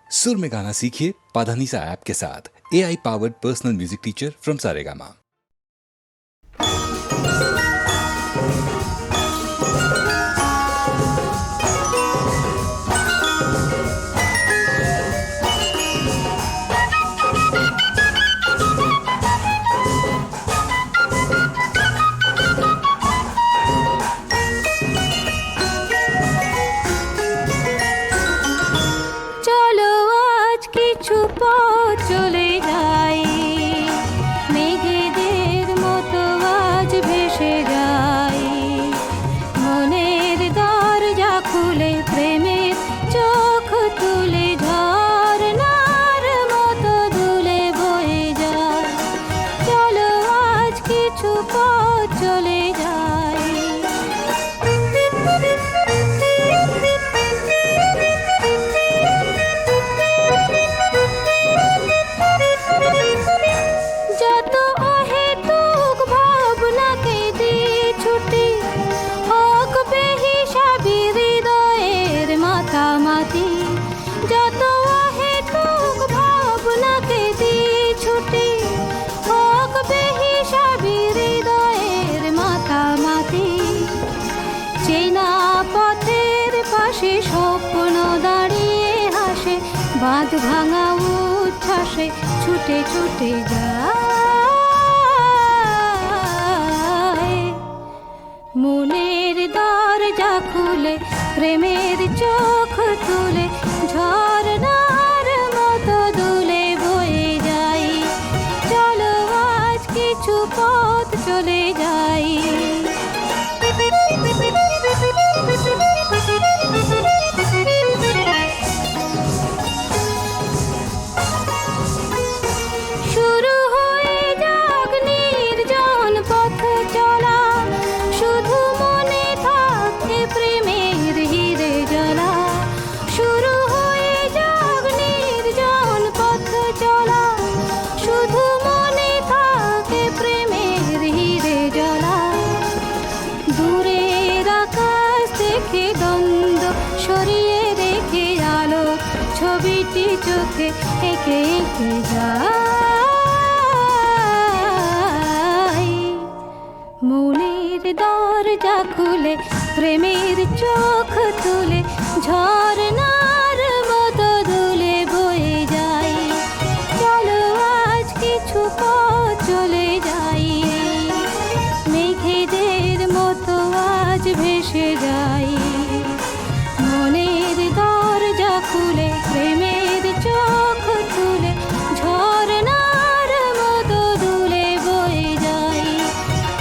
सुर में गाना सीखिए पाधानीसा ऐप के साथ। AI powered personal music teacher from Saregama. বাঁধ ভাঙা উচ্ছ্বাসে ছুটে ছুটে যায়, মনের দরজা খুলে প্রেমের চোখ তুলে ঝরনার মতো দুলে বয়ে যাই। চলো আজ কিছু পথ চলে যাই। ছবিটি চোখে এঁকে এঁকে যাই, মনের দরজা খুলে প্রেমের চোখ তুলে ঝরনার মতো দুলে বয়ে যাই। চলো আজ কিছু পথ চলে যাই, মেঘেদের মতো আজ ভেসে যাই। মনের দরজা খুলে প্রেমের চোখ তুলে ঝরনার মতো দুলে বয়ে যাই।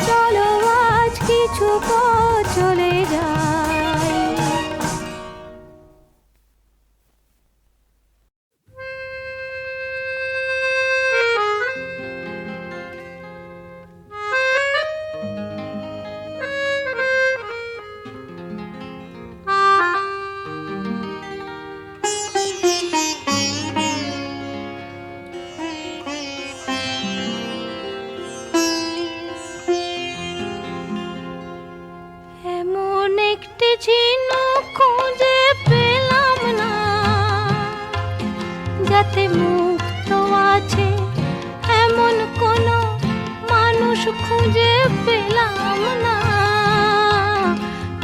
চলো আজ কিছু পথ চলে যাই। যাতে মুক্ত আছে এমন কোনো মানুষ খুঁজে পেলাম না,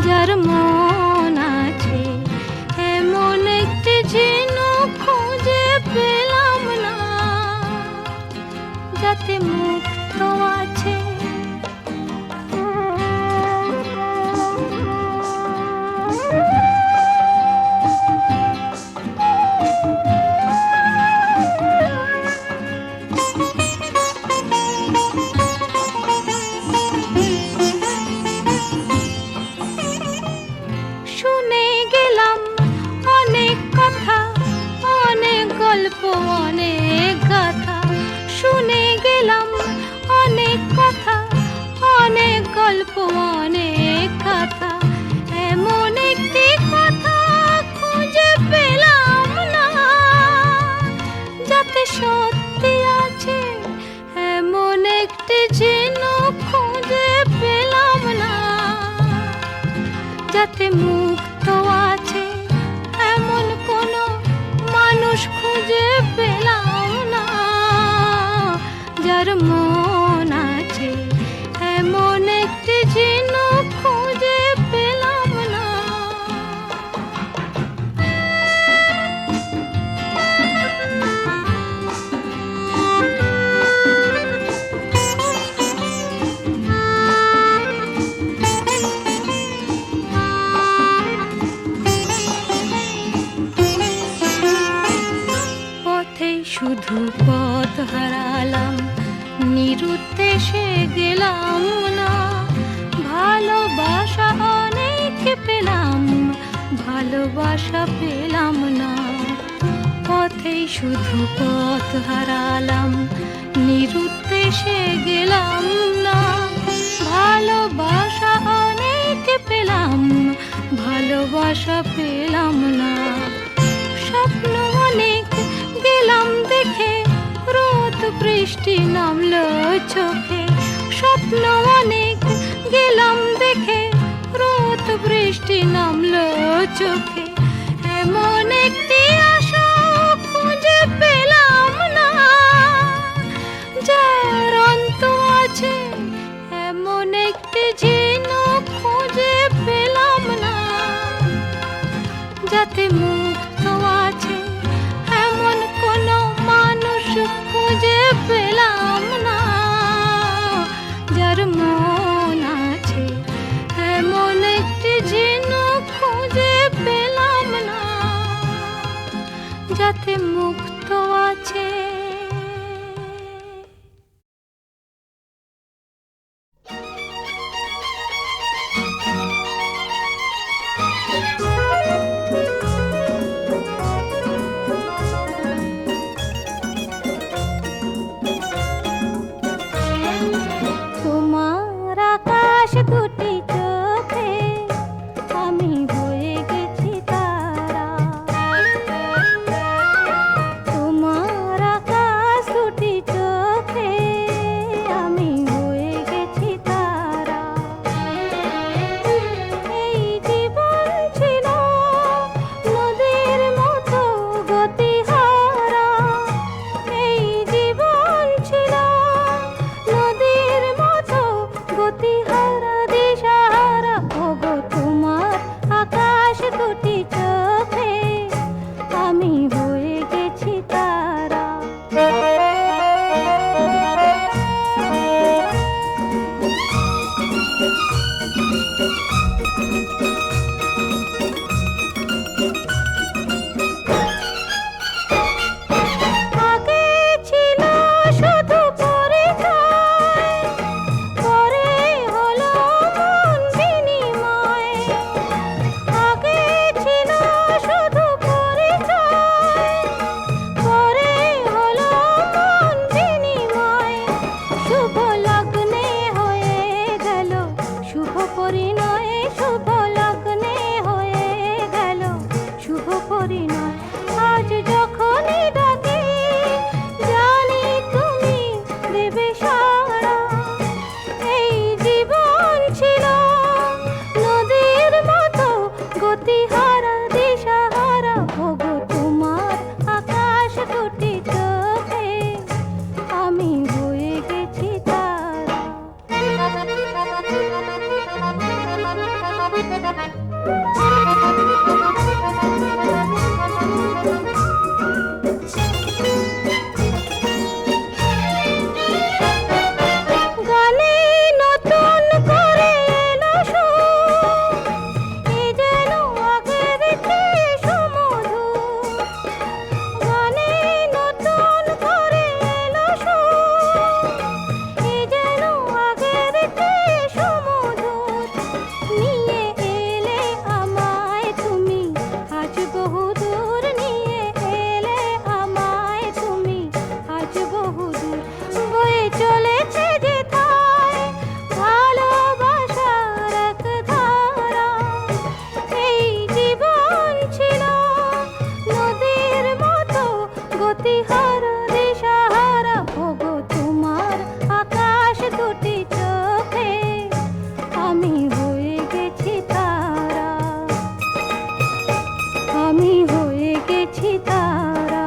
যার মন আছে এমন একটি ঝিনুক খুঁজে পেলাম না, যাতে মুক্ত আছে। অনেক কথা শুনে গেলাম, অনেক কথা, অনেক গল্প, অনেক কথা, এমন একটি কথা খুঁজে পেলাম না, যাতে সত্যি আছে এমন একটি ঝিনুক খুঁজে পেলাম না, যাতে মুক্ত আছে এমন কোনো মানুষ পেলাম না, যার মন আছে এমন একটি ঝিনুক খুঁজে পেলাম না। পথেই শুধু পথ হারালাম, নিরুদ্দেশে গেলাম না। ভালোবাসা অনেক পেলাম, ভালোবাসা পেলাম না। পথেই শুধু পথ হারালাম, নিরুদ্দেশে গেলাম না। ভালোবাসা অনেক পেলাম, ভালোবাসা পেলাম না। স্বপ্ন অনেক গেলাম দেখে, রোদ বৃষ্টি নামলো চোখে। স্বপ্ন অনেক গেলাম দেখে, রোদ বৃষ্টি নামলো চোখে। এমন একটি আশা খুঁজে পেলাম না, যার অন্ত আছে এমন একটি ঝিনুক খুঁজে পেলাম না। যাতে মুক্ত আছে এমন কোনো মানুষ খুঁজে পেলাম না, যার মন আছে এমন একটি ঝিনুক খুঁজে পেলাম না। যাতে মুক্ত আছে। তোমার আকাশ দুটি চোখে আমি হয়ে গেছি তারা। তোমার আকাশ দুটি চোখে আমি হয়ে গেছি তারা। এই জীবন ছিল নদীর মতো গতিহারা। এই জীবন ছিল নদীর মতো গতিহারা, দিশাহারা। ওগো তোমার আকাশ দুটি চোখে আমি হয়ে গেছি তারা। আগে ছিল শুধু পরিচয়, পরে হলো মন বিনিময়। আগে ছিল শুধু পরিচয়, পরে হলো মন বিনিময়। শুভ লগ্নে হয়ে গেল শুভ পরিণয়, শুভ লগ্নে হয়ে গেল শুভ পরিণয়। আজ যখনই ডাকি জানি তুমি দেবে সাড়া। এই জীবন ছিল নদীর মতো গতিহারা, দিশাহারা। ওগো তোমার আকাশ দুটি চোখে আমি হয়ে গেছি তারা। গানে নতুন করে এলো সুর, এ যেন আগের চেয়ে সুমধুর। গানে নতুন করে এলো সুর, এ যেন আগের চেয়ে সুমধুর। নিয়ে এলে আমায় তুমি আজ বহুদূর, নিয়ে এলে আমায় তুমি আজ বহুদূর। বয়ে চলেছে যেথায় ভালোবাসার এক ধারা। এই জীবন ছিল নদীর মতো গতিহারা, দিশাহারা। ওগো তোমার আকাশ দুটি চোখে আমি হয়ে গেছি তারা। আমি হয়ে গেছি তারা।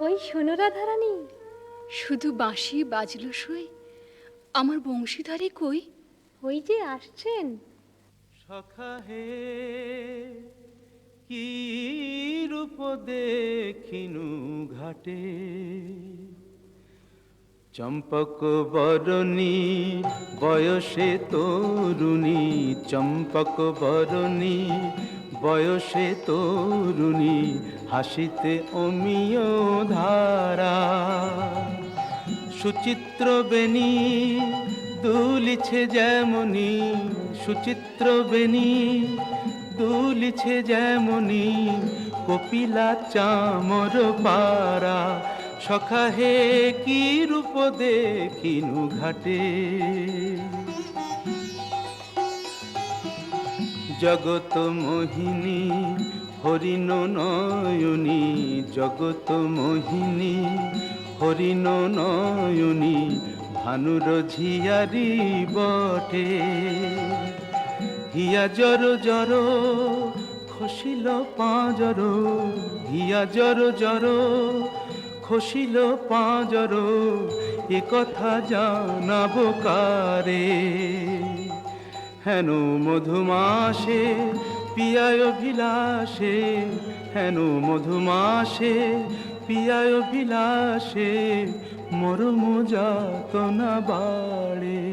ওই শোনো রাধারানী, শুধু বাঁশি বাজলো সই, আমার বংশীধারী কই? ওই যে আসছেন। সখা হে কি রূপ দেখিনু ঘাটে, চম্পক বরণী বয়সে তরুণী, চম্পক বরণী বয়সে তরুণী, হাসিতে অমিয় ধারা। সুচিত্র বেণী দুলিছে যেমনি, সুচিত্র বেণী দুলিছে যেমনি, কপিলা চামর পারা। সখা হে কি রূপ দেখিনু ঘাটে, জগত মোহিনী হরিণ নয়নী, জগত মোহিনী হরিণ নয়নী, ভানুর ঝিয়ারি বটে। হিয়া জর জর খসিল পাঁজর, হিয়া জর জর খসিল পাঁজর, এ কথা জানাব কারে। হেন মধুমাসে পিয়ায় অভিলাষে, হেন মধুমাসে পিয়ায় অভিলাষে, মরম যাতনা বাড়ে।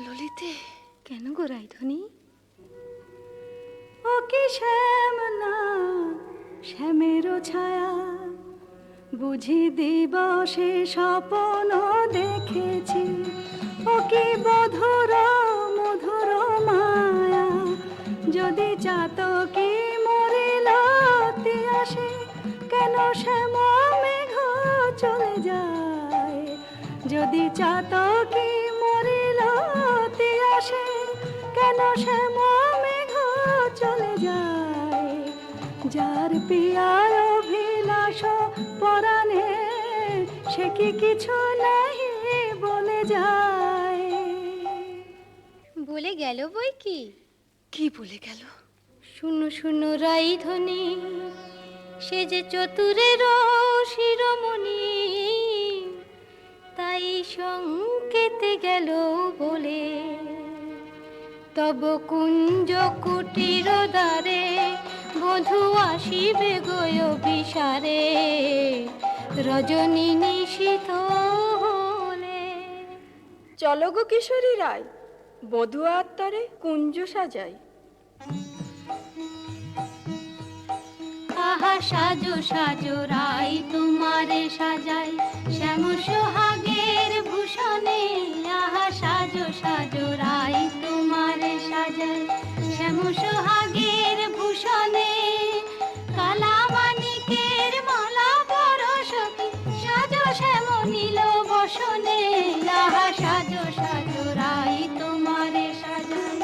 ললিতে, কেন গো রাইধনী? ও কি শ্যাম না শ্যামেরও ছায়া, বুঝি দিবসে স্বপ্ন দেখেছি। ও কি মধুর মধুর মায়া, যদি চাতকি মরিল আসে, কেন শ্যাম মেঘ চলে যায়। যদি চাতকি মরিল আসে, কেন শ্যাম মেঘ চলে যায়। যার পিয়ার অভিলাষ পরাণে, সে কি কিছু নাহি বলে যায়। বলে গেল বই কি? কি বলে গেল? শুনো শুনো রাইধনী, সে যে চতুরের শিরোমণি, তাই সংকেতে গেল বলে। তব কুঞ্জ কুটির দ্বারে বধূ আসিবে গয় বিসারে, রজনী নিশীথ হলে। চলো গো কিশোরী রায়, বধূ আত্মারে কুঞ্জ সাজাই। আহা সাজো সাজো রাই তোমারে সাজাই, শ্যাম সোহাগের ভূষণে। আহা সাজো সাজো রাই তোমারে সাজাই, শ্যাম সোহাগের ভূষণে। কালা মানিকের মালা পরশতি, সাজো শ্যাম নীল বসনে। আহা সাজো সাজো রাই তোমারে সাজাই।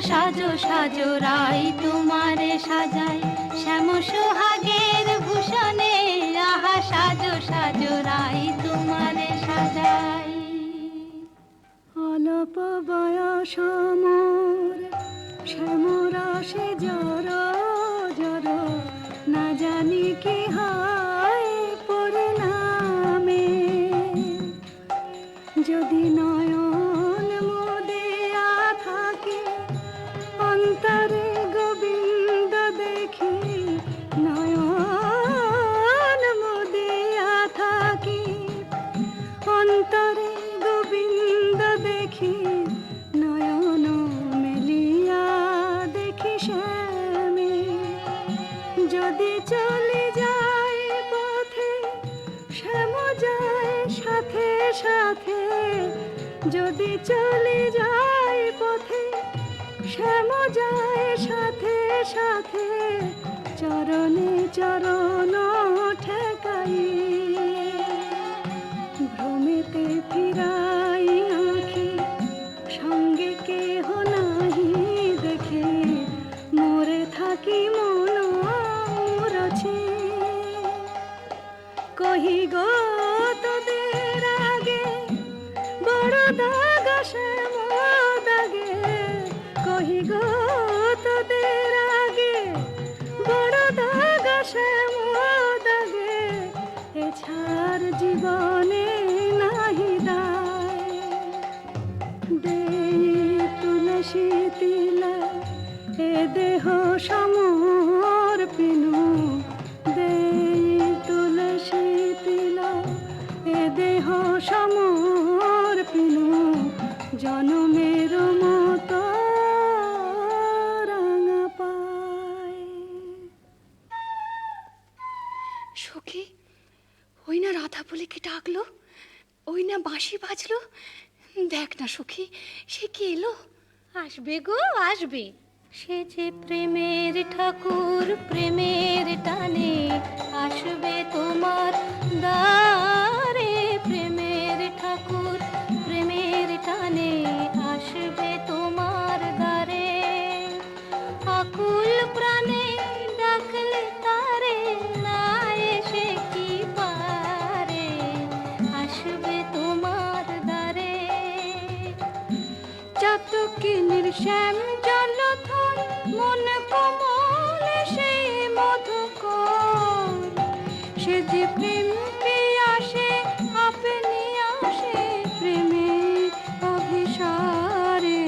সাজো সাজো রাই তোমারে সাজাই, শ্যাম সোহাগের ভূষণে। আহা সাজো সাজো রাই তোমারে সাজাই। অল্প বয়স মোর শ্যামরাশে জর জর, না জানি কি হয় পরিণামে। যদি নয়ন মুদিয়া থাকে, অন্তরে গোবিন্দ দেখি। নয়ন মুদিয়া থাকি, অন্তরে গোবিন্দ দেখি। নয়ন মেলিয়া দেখি শ্যামে। যদি চলে যায় পথে, শ্যাম যায় সাথে সাথে। যদি চলে যায় পথে, শ্যাম যায় সাথে সাথে। চরণে চরণ ঠেকাই। এ দেহ সমর পিনু দেই তুলসী তিলা, এ দেহ সমর পিনু জনমের মতো রাঙা পায়। সখী, ওই না রাধা বলে কি ডাকলো, ওই না বাঁশি বাজলো, দেখ না সখী, সে কি এলো। আসবে গো আসবে, সে যে প্রেমের ঠাকুর, প্রেমের টানে আসবে তোমার দ্বারে। প্রেমের ঠাকুর, প্রেমের টানে আসবে তোমার দ্বারে। আকুল প্রাণে ডাকলে তারে, না এসে কি পারে, আসবে তোমার দ্বারে। চাতকিনীর শ্যাম জলধর মন কোমল সেই মধুকর, সে যে প্রেম পিয়াসে আপনি আসে প্রেমের অভিসারে,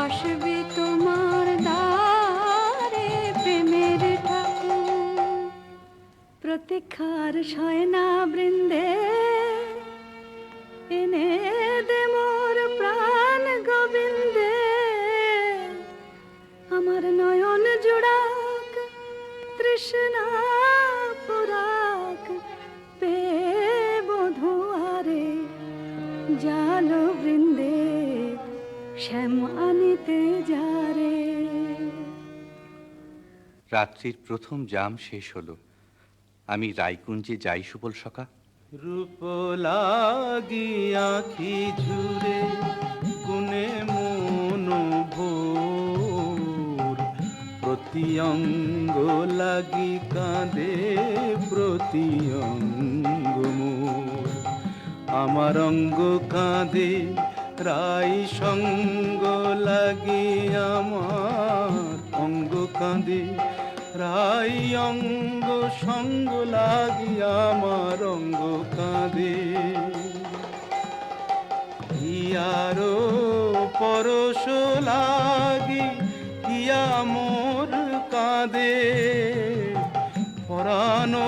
আসবে তোমার দ্বারে প্রেমের ঠাকুর। প্রতীক্ষার শয়না বৃন্দে এনে দে মোর প্রাণ গোবিন্দে, আমার নয়ন জুড়াক তৃষ্ণা পুরাক, পে বধুয়ারে জাল বৃন্দে শ্যাম আনিতে যারে। রাত্রির প্রথম জাম শেষ হলো, আমি রায়কুঞ্জে যাই সুবল সখা। রূপ লাগি আখি ঝুরে গুনে মন ভোর, প্রতি অঙ্গ লাগি কাঁদে প্রতি অঙ্গ মোর। আমার অঙ্গ কাঁদে রাই সঙ্গ লাগি, আমার অঙ্গ কাঁদে রাই অঙ্গ সঙ্গ লাগি, আমার অঙ্গ কাঁদে। হিয়ারো পরশ লাগি হিয়া মোর কাঁদে, পরানো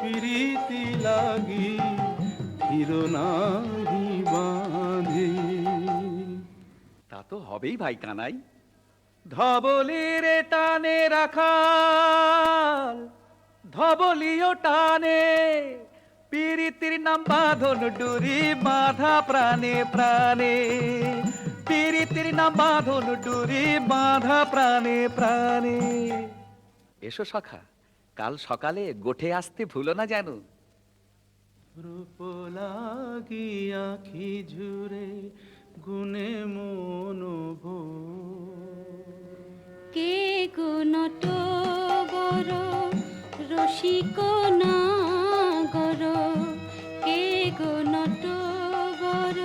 প্রীতি লাগি ধীর নাহি বাঁধে। তা তো হবেই ভাই কানাই। ধবলির টানে রাখাল, ধবলিও টানে, পীরিতির নাম বাঁধন ডুরি বাঁধা প্রাণে প্রাণে। পীরিতির নাম বাঁধন ডুরি বাঁধা প্রাণে প্রাণে। এসো সখা, কাল সকালে গোঠে আসতে ভুলো না যেন। রূপ লাগি আখি ঝুরে গুনে মন ভোর। কে গো নটবর রসিক নাগর, কে গো নটবর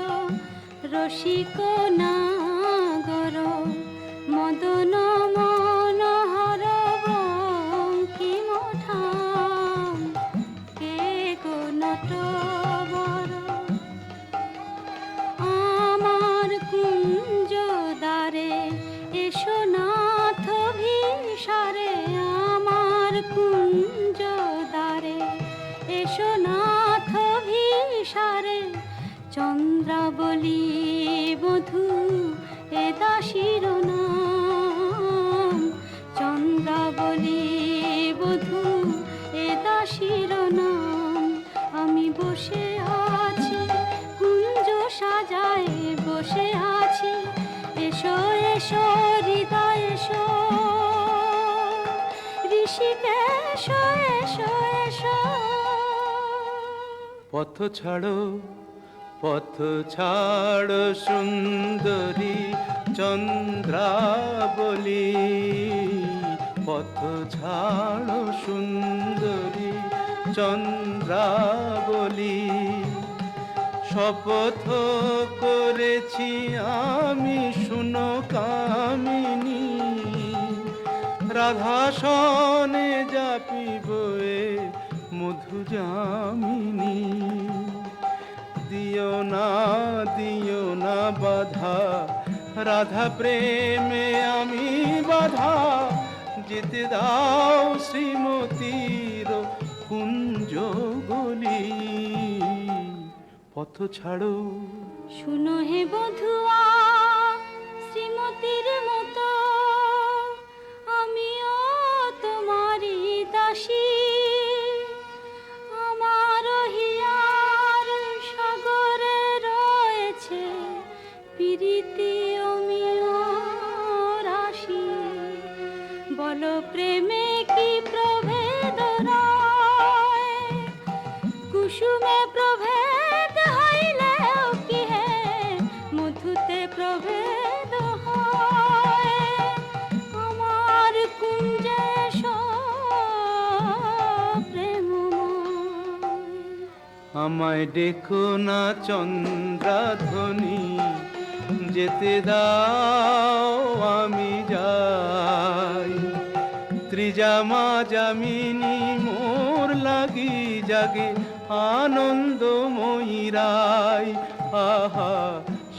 রসিক নাগর, মদন মনোহর বঙ্কিম ঠাম, কে গো নটবর আমার কুঞ্জ দ্বারে এসো নাথ ভিসারে, আমার কুঞ্জ দ্বারে এসো নাথ ভিসারে। চন্দ্রাবলী বধূ এ দাসীর নাম, চন্দ্রাবলী বধূ এ দাসীর নাম। আমি বসে আছি কুঞ্জ সাজায় বসে আছি, এসো এসো হৃদয় এসো, ঋষিকেশ এসো এসো। পথ ছাড়ো সুন্দরী চন্দ্রাবলী, পথ ছাড়ো সুন্দরী চন্দ্রাবলী। শপথ করেছি আমি শুনো কামিনী, রাধা সনে জাপিব এ মধু যামিনী। দিও না বাধা রাধা প্রেমে আমি বাধা যেতে দাও শ্রীমতীর কুঞ্জ গলি। পথ ছাড়ো শুনো হে বধুয়া, শ্রীমতীর মতো আমিও তোমারই দাসী। আমার হিয়ার সাগরে রয়েছে প্রীতি অমিয় রাশি। বলো প্রেমে কি প্রভেদ রয়, কুসুমে প্রভেদ হইলেও কি হে মধুতে প্রভেদ হয়। আমার কুঞ্জে প্রেমময়। আমায় দেখো না চন্দ্রাধ্বনি, যেতে দাও আমি যাই। ত্রিজামা যামিনী মোর লাগি জাগে আনন্দময়ী রায়। আহা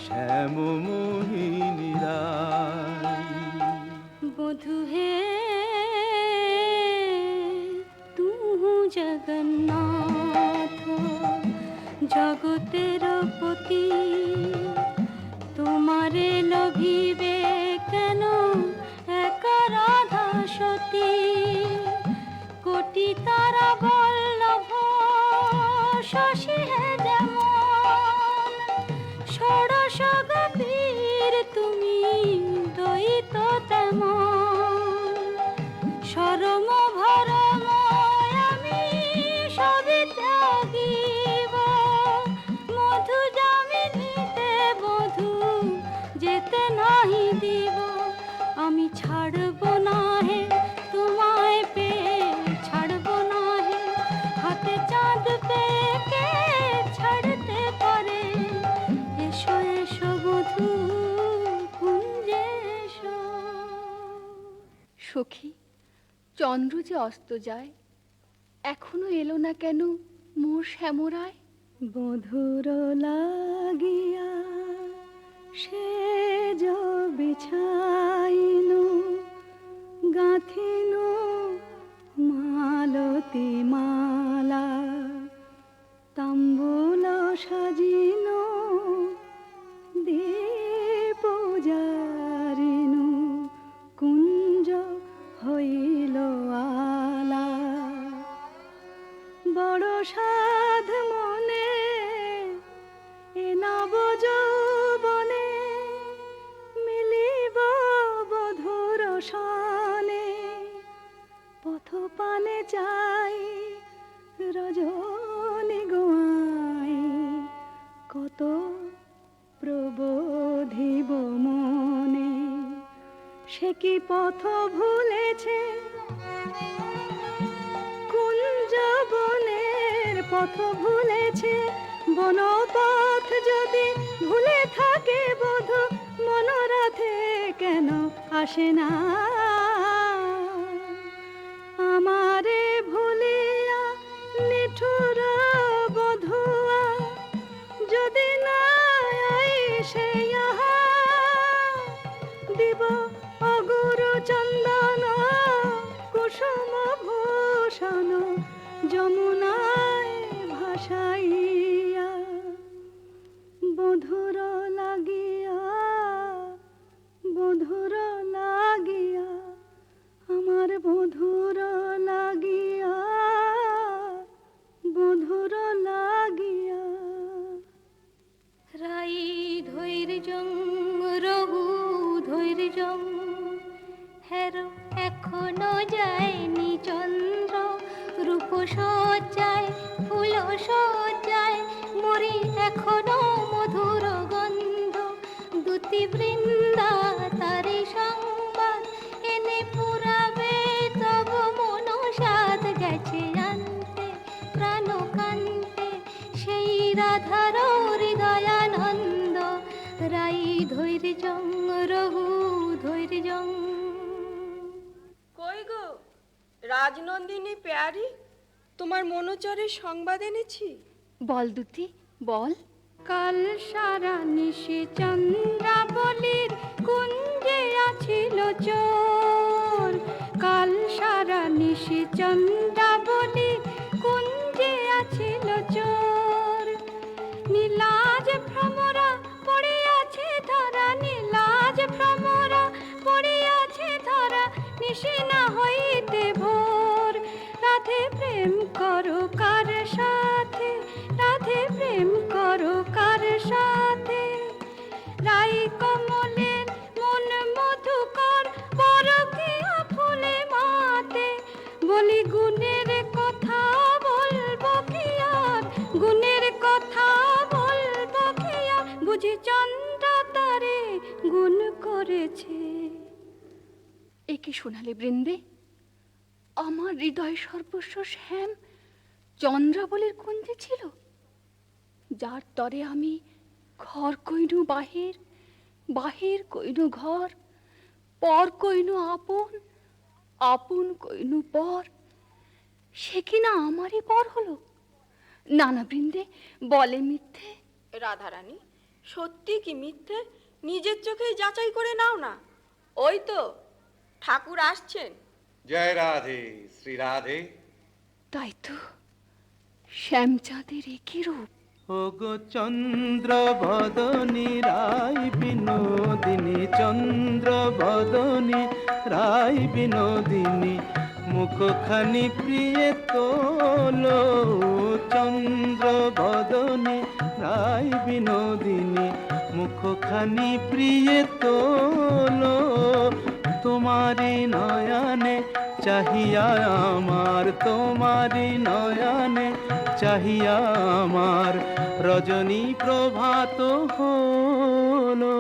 শ্যাম মোহিনী রায়। বধু হে তুহু জগন্নাথ জগতের পতি, তোমারে লভিবে কেন একা রাধা সতী। কোটি তারা বল্লভ শশী হে যেমন, ষোড়শ গোপীর তুমি দ্বৈত তেমন। সরম ভরম আমি সবই ত্যাগিব, মধু যামিনীতে বধূ যেতে নাহি দিব। আমি ছাড়ব না হে তোমায় পেয়ে, ছাড়ব না হে হাতে চাঁদ পেয়ে কে ছাড়তে পারে। এসো এসো বধূ কুঞ্জে এসো। সখী, চন্দ্র যে অস্ত যায়, এখনো এলো না কেন মোর শ্যামরায়? বধুর লাগিয়া সেজ বিছাইনু, গাঁথিনু মালতী মালা। তাম্বুল সাজিনু দীপ জারিনু, কুঞ্জ হইল আলা। বড় সাধ মনে এ নব যৌবনে, মিলিব বধুর সনে। পথ পানে চাই রজনী গোয়াই, কত প্রবোধিব মনে। সে কি পথ ভুলেছে কুঞ্জ বনের পথ ভুলেছে। বনপথ যদি ভুলে থাকে বধূ, মনোরথে কেন আসে না? আমারে ভুলিয়া নিঠুর বধুয়া, যদি না আইসে ইহা, দিব অগুরু চন্দন কুসুম ভূষণ যমুনায় ভাসাইয়া। বধুর লাগিয়া, বধুর লাগিয়া, আমার বধুর লাগিয়া, বধুর লাগিয়া। রাই ধৈর্যং রঘু ধৈর্যং, হেরো এখনো যায়নি চন্দ্র। রূপ সজ্জায় ফুল সজ্জায় মরি এখনো মধুর গন্ধ। দুতি বৃন্দা তারি সংবাদ এনে পুরাবে, তব মনসাদ গেছে আনতে প্রাণ কান্তে। সেই রাধার হৃদয়ানন্দ, রাই ধৈর্যং রঘু ধৈর্যং। কই গো রাজনন্দিনী পেয়ারি, তোমার মনোচরের সংবাদ এনেছি। বল দুতি বল। কাল সারা নিশে চন্দ্রাবলীর কুঞ্জে আছিল চোর। কাল নিশি চন্দ্রাবলী কুঞ্জে আছিল চোর নীলাজ ভ্রমরা পড়িয়াছে ধরা নীলাজ ভ্রমরা পড়িয়াছে ধরা নিশি না হইতে ভোর রাধে প্রেম করো কার সাথে রাধে প্রেম করো কার সাথে রাই কমলের মন মধুকর পরকীয়া ফুলে মাতে বলি গুণের কথা বলবো কি আর গুণের কথা বলবো কি আর বুঝি চন্দ্রা তারে গুণ করেছে। এ কি শোনালে বৃন্দে? আমার হৃদয় সর্বস্ব শ্যাম চন্দ্রাবলীর কুঞ্জে ছিল, যার তরে আমি ঘর কইনু বাহির, বাহির কইনু ঘর, পর কইনু আপন, আপন কইনু পর। সে কিনা আমারই পর হলো? না না বৃন্দে, বলে মিথ্যে। রাধারানী, সত্যি কি মিথ্যে নিজের চোখেই যাচাই করে নাও না। ওই তো ঠাকুর আসছেন। জয় রাধে, শ্রী রাধে। তাই তো, শ্যামচাঁদের একই রূপ। ওগো চন্দ্র বদনী রায় বিনোদিনী, চন্দ্র বদনী রায় বিনোদিনী, মুখখানি প্রিয়ে তোলো। চন্দ্র বদনী রায় বিনোদিনী, মুখখানি প্রিয়ে তোলো। তোমারি নয়নে চাহিয়া আমার, তোমারি নয়নে চাহিয়া আমার রজনী প্রভাত হলো।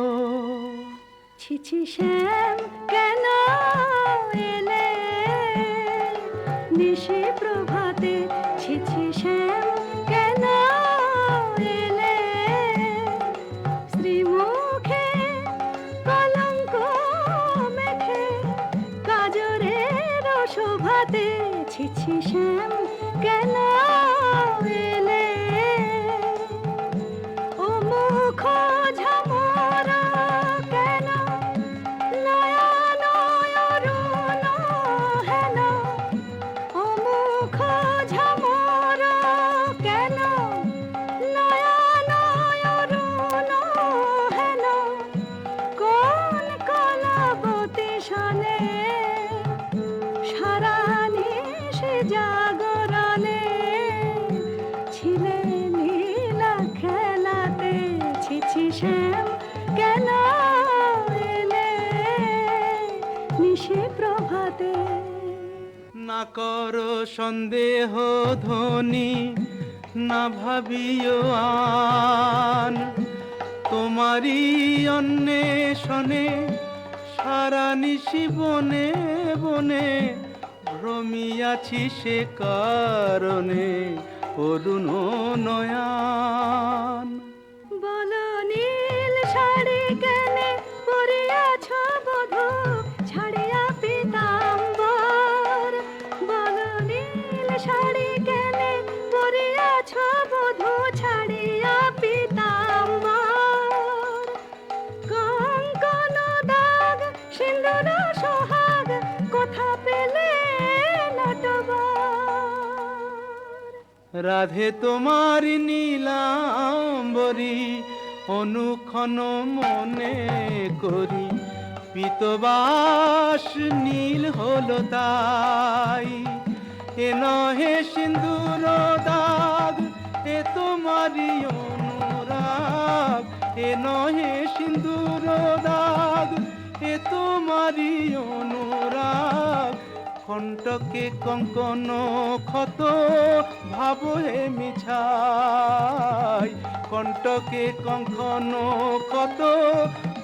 ছিছি শ্যাম কেন এলে নিশি প্রভাতে, ছিছি শ্যাম কেন এলে শ্রীমুখে কলঙ্ক মেখে কাজরের শোভাতে, ছিছি শ্যাম কেন এলে ও মুখ ঝামরা কেন নয়ন অরুণ হেন, ও মুখ ঝামরা কেন নয়ন অরুণ হেন, কোন কলাবতী শনে সারা নিশি জাগরণে ছিলে নীলা খেলাতে, ছিছি শ্যাম কেন এলে নিশি প্রভাতে। না করো সন্দেহ ধ্বনি, না ভাবিও আন, তোমারই অন্বেষণে সারা নিশি বনে বনে ভ্রমিয়াছি, সে কারণে অরুণ নয়ান। বলো নীল শাড়ি কেনে পরিয়াছ বধূ ছাড়িয়া পীতাম্বর, বলো নীল শাড়ি কেনে পরিয়াছ বধূ ছাড়িয়া পীতাম্বর, কঙ্কন দাগ সিন্দুর সোহাগ কোথা পেলে নটবর। রাধে তোমার নীলাম্বরী অনুক্ষণ মনে করি, পীতবাস নীল হলো তাই। এ নহে সিন্দুর দাগ, এ তোমারই অনুরাগ, এ নহে সিন্দুর দাগ, এ তোমারই অনুরাগ। কণ্টকে কঙ্কন ক্ষত ভাব হে মিছাই, কণ্টকে কঙ্কন ক্ষত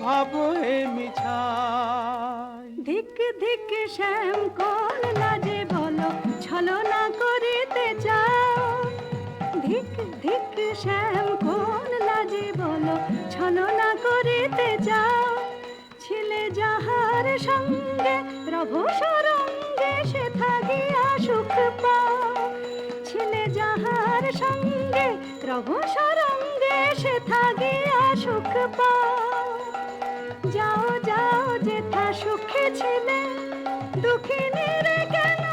ভাব হে মিছাই। ধিক ধিক শ্যাম কোন লাজে বলো ছলনা করিতে চাও, ধিক ধিক শ্যাম কোন লাজে বলো ছলনা করিতে চাও, ছিলে যাহার সঙ্গে রভস রঙ্গে সে থাকিয়া সুখ পাও, ছিলে যাহার সঙ্গে রভস রঙ্গে সে থাকিয়া সুখ পাও। যাও যাও যেথা সুখে ছিলে দুঃখিনীর কেন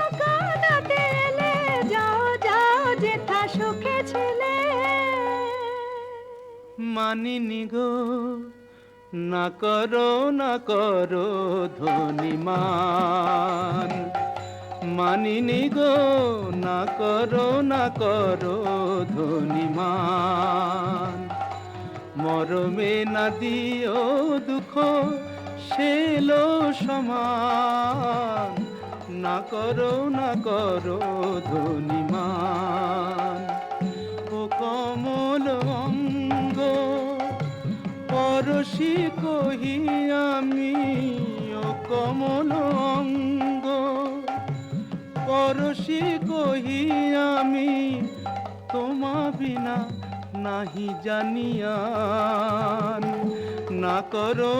মানিনি গো, না করো ধনিমান। মানিনি গো, না করো ধনিমান। মরমে না দিও দুঃখ সেলো সমান, না করো ধনিমান। ও কমল অঙ্গ পরশি কহি আমি, ও কমল অঙ্গ পরশি কহি আমি, তোমা বিনা নাহি জানিয়ান, না করো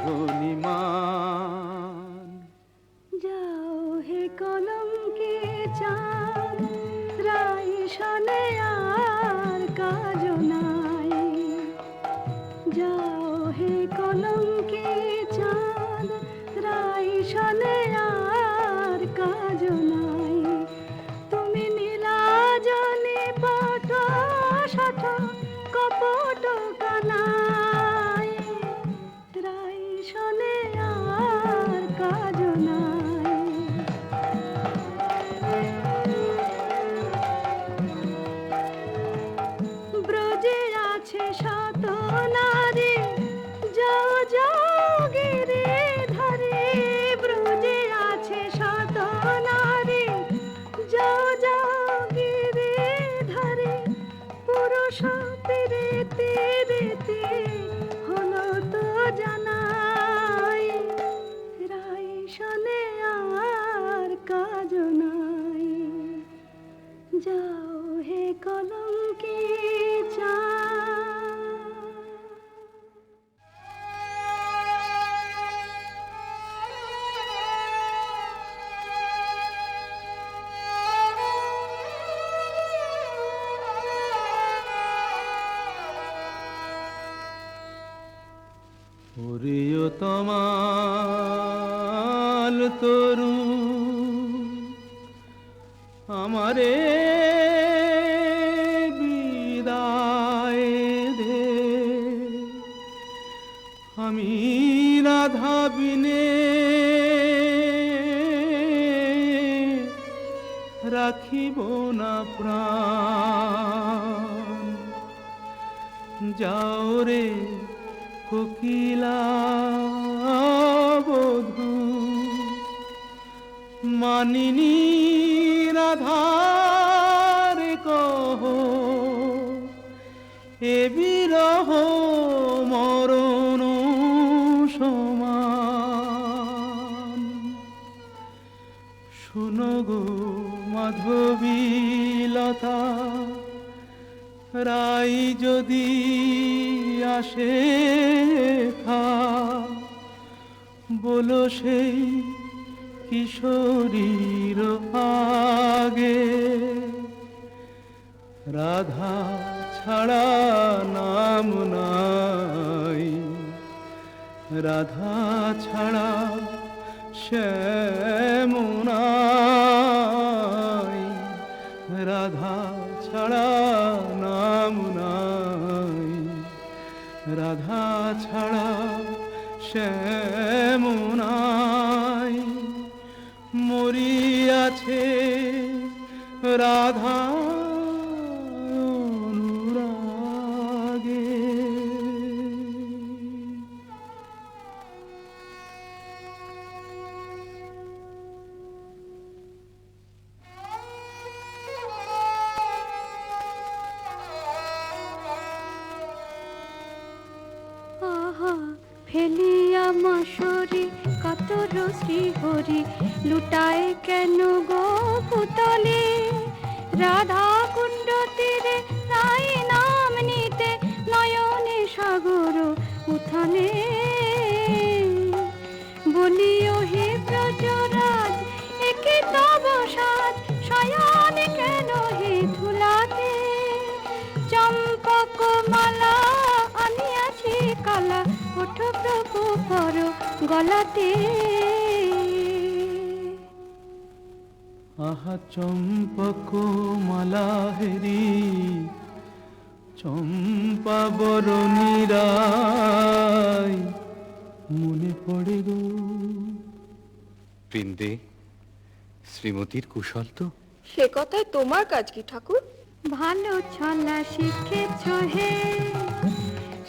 ধনিমান। যাও হে কলঙ্কে চাঁদ, রাই শনে আর কাজ নাই। যাও হে কলঙ্কে চাঁদ, রাই শনে আর কাজ নাই। তুমি নীলাজনে পট শঠ কপট কানাই, রাই শনে আর কাজ নাই। ব্রজে আছে শত নারী, যাও যাও গিরে ধরে। ব্রজে আছে শত নারী, যাও যাও গিরে ধরে। পুরুষ পেরেতে রেতে হলো তো জানাই, রাই শনে আর কাজ নাই। যাও হে কলঙ্কে চাঁদ। ওরিও তমাল তরু আমারে বিদায় দে, আমি রাধা বিনে রাখিব না প্রাণ। যাও রে কোকিলা বধূ, মানিনী রাধার কহ, এ বিরহ মরণ সমান। শুনো গো মাধবীলতা, রাই যদি আসে খা, বলো সেই কিশোরীর আগে, রাধা ছাড়া নাম নাই, রাধা ছাড়া শ্যাম নাই, রাধা ছাড়া নাম নাই, রাধা ছাড়া শ্যাম নাই। মরিয়াছে রাধা অনুরাগে। আহা ফেলিয়া মাসরি কাতর শ্রীহরি, লুটায় কেন গো পুতলে। রাধা কুণ্ড তীরে রাই নাম নিতে, নয়নে সাগর উথানে। বলিও হে ব্রজরাজ, একে তব সাজ, শয়ন কেন হে ধুলাতে। চম্পক মালা আনিয়াছি কালা, ওঠ প্রভু পর গলাতে। আহা চম্পক মালা হেরি, চম্পা বরণী রায় মনে পড়ে গো। বৃন্দে, শ্রীমতীর কুশল তো? সে কথায় তোমার কাজ কি ঠাকুর? ভালো ছলা শিখেছ হে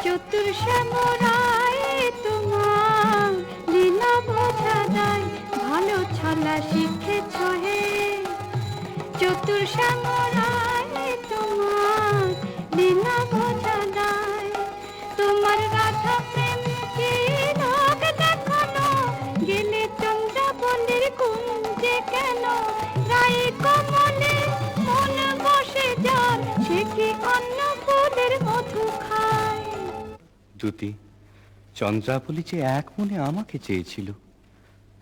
চতুর শ্যামরায়, তোমার লীলা বোঝা যায়। ভালো ছলা শিখেছ হে চতুর শ্যামরায়, তোমার লীলা বোঝা যায়। তোমার রাধা প্রেম কি লোক দেখানো, গেলে চন্দ্রাবলীর কুঞ্জে কেন? রাই কমলে মন বসে যার, সে কি অন্য ফুলের মধু খায়? দুতি, চন্দ্রাবলী যে এক মনে আমাকে চেয়েছিল।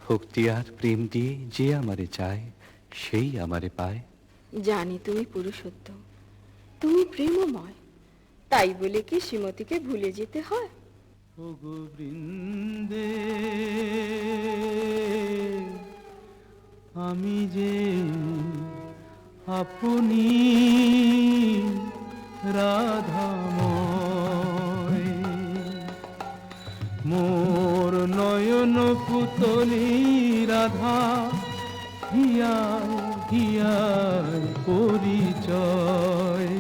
ভক্তি আর প্রেম দিয়ে যে আমারে চায়, সেই আমারে পায়। জানি তুমি পুরুষোত্তম, তুমি প্রেমময়, তাই বলে কি শ্রীমতীকে ভুলে যেতে হয়? ও গো বৃন্দে, আমি যে আপনি রাধাময়, মোর নয়ন পুতলি রাধা, হিয়ার হিয়ার পরিচয়।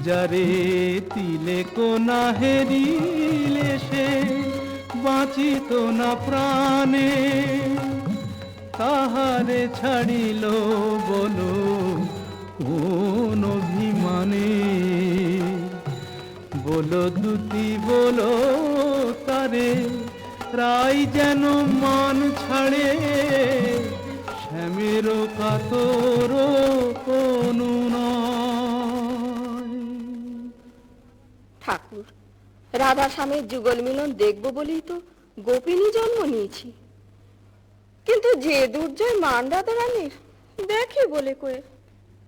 যারে তিলে কোনা হেরিলে সে বাঁচিত না প্রাণে, তাহারে ছাড়িল বলো কোন অভিমানে। বলো দুতি বলো তারে, রাই যেন মান ছাড়ে, শ্যামের কাতর অনুনয়। ঠাকুর, রাধা স্বামীর যুগল মিলন দেখবো বলেই তো গোপিনী জন্ম নিয়েছি, কিন্তু যে দুর্জয় মান রাধা রানীর দেখে বলে কয়ে।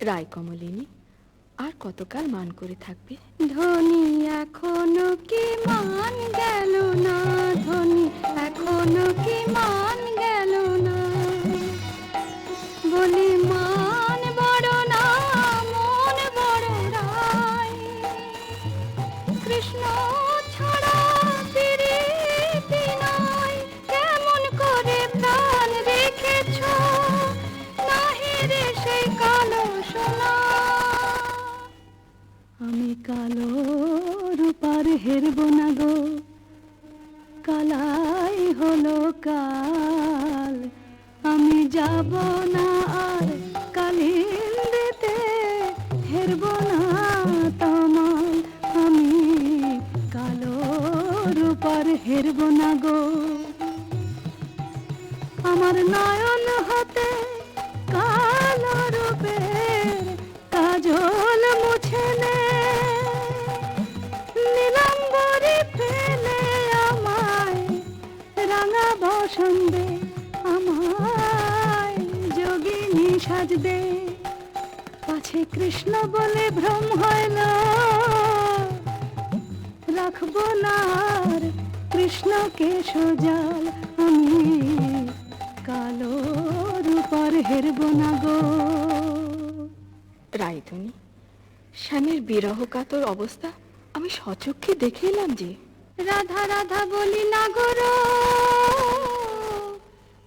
রায় কমলিনী আর কতকাল মান করে থাকবে? ধনী এখনো কি মান গেল না, ধনী এখনো কি মান গেল না? বলি মান বড় না মন বড় রায়, কৃষ্ণ ছাড়া প্রীতি নাই, কেমন করে প্রাণ রেখেছ নাহি রে সেই কালো সোনা। আমি কালো রূপার হেরব না গো, কালাই হলো কাল। আমি যাব না আর কালিন্দিতে, হেরব না তোমার। আমি কালো রূপার হেরব না গো। আমার নয়ন হতে কালো রূপের কাজল মুছে নে, নীলাম্বরে ফেলে আমায় রাঙা বসন্দে, আমায় যোগিনী সাজ দে। পাছে কৃষ্ণ বলে ভ্রম হয় না, রাখবো না আর কৃষ্ণকে সোজাল। আমি কালো রূপার হেরব না গো। রায়ধনী, স্বামীর বিরহ কাতর অবস্থা আমি সচক্ষে দেখে এলাম যে। রাধা রাধা বলি না গো,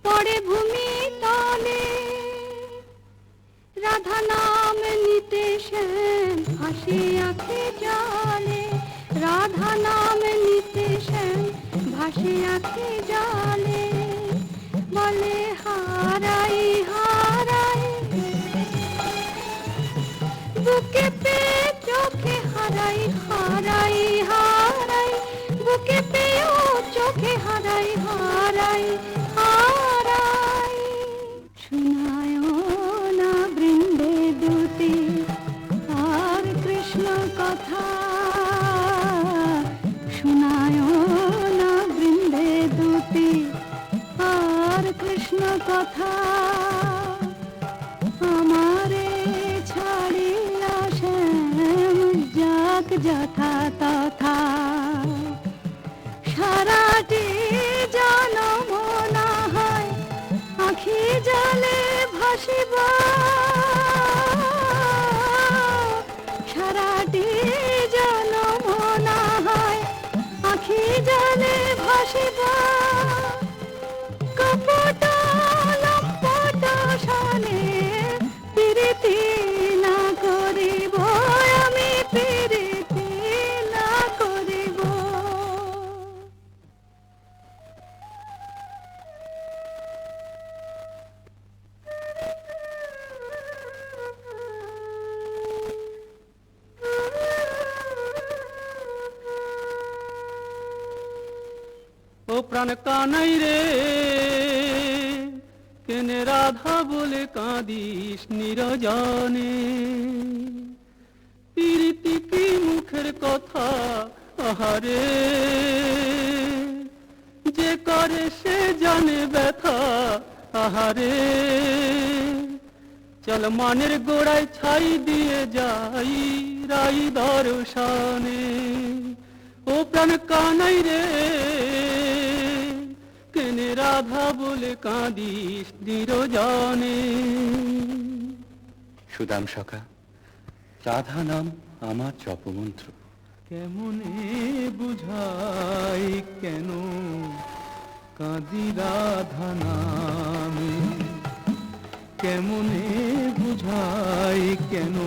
পড়ে ভূমি তলে। রাধা নাম নিতে শ্যাম হাসি আঁখে জলে, রাধা নাম নিতে শ্যাম ভাসে আঁখে জলে। বলে হারাই হারাই বুকে পে চোখে হারাই, হারাই হারাই বুকে পেও চোখে হারাই, হারাই হারাই। শোনায় না বৃন্দে দুতি আর কৃষ্ণ কথা, শোনায় না বৃন্দে দুতি আর কৃষ্ণ কথা। আমারে ছাড়িয়া শ্যাম যাক যথা তথা, সারাটি জনম না হয় আখি জলে ভাসিব, সারা আসিব কপট লম্পট সনে প্রীতি না করিব আমি প্রীতি না করিব। ও প্রাণ কানাই রে, কেনে রাধা বলে কাঁদিস নিরজনে? প্রীতি কি মুখের কথা আহারে, যে করে সে জানে ব্যথা আহারে। চল মানের গোড়ায় ছাই দিয়ে যাই রাই দর্শনে। ও প্রাণ কানাই রে, কেনে রাধা বলে কাঁদিস নিরজনে? সুদাম সখা, রাধা নাম আমার জপমন্ত্র। কেমনে বুঝাই কেন কাঁদি রাধা নামে? কেমনে বুঝাই কেন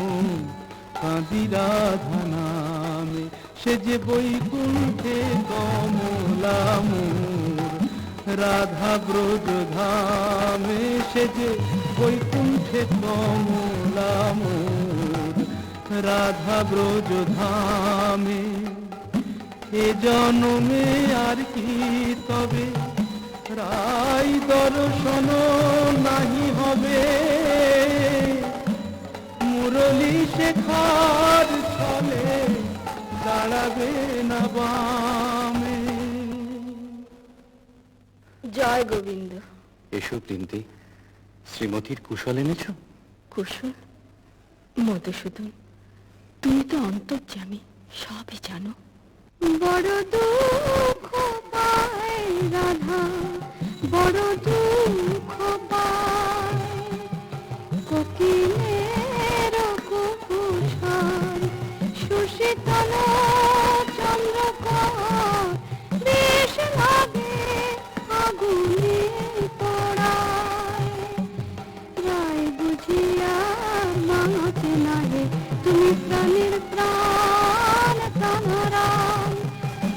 কাঁদি রাধা নামে? সে যে বৈকুণ্ঠে কমলা মোর রাধা ব্রজ ধামে। সে যে বৈকুণ্ঠে কমলা মোর রাধা ব্রজ ধামে। এ জনমে আর কি তবে রাই দর্শন নাহি হবে? মুরলী শেখার ছলে দাঁড়াবে না বামে। জয় গোবিন্দ। এসো বৃন্দে, শ্রীমতীর কুশল এনেছ? কুশল? মধুসূদন, তুমি তো অন্তর্যামী, সবই জানো। বড় দুঃখ পায় রাধা, বড় দুঃখ পায় কোকিলের কুকুর সুশীতল চন্দ্রকর। বেশ লাগে আগুনে পড়ায়, রায় বুঝিয়া মাঝে নাহে তুমি প্রাণের প্রাণ প্রাণরাম।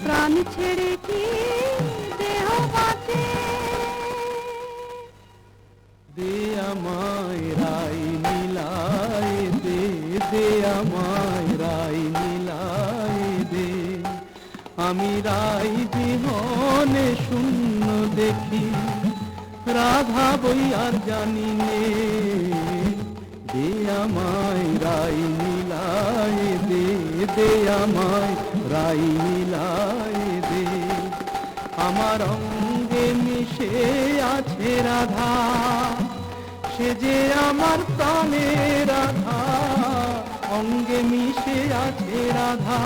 প্রাণ ছেড়ে কি দেহ বাঁচে? দে আমায় রাই মিলায় দে, দে আমায় রাই মিলায় দে। আমি রাই বিহনে শূন্য দেখি, রাধা বই আর জানি নে। দে আমায় রাই মিলায় দে, দে আমায় রাই মিলায় দে। আমার অঙ্গে মিশে আছে রাধা, সে যে আমার প্রাণে রাধা। অঙ্গে মিশে আছে রাধা,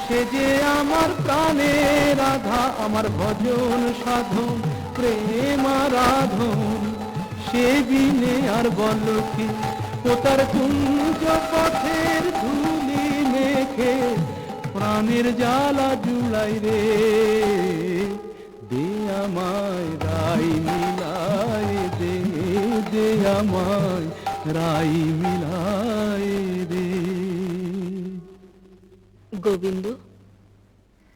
সে যে আমার প্রাণে রাধা। আমার ভজন সাধন প্রেম আরাধন, সে বিনে আর বল কি? ও তার কুঞ্জ পথের ধুলি মেখে প্রাণের জ্বালা জুড়াই রে। দে আমায় রাই মিলায় দে, দে আমায় রাই মিলায় দে। গোবিন্দ,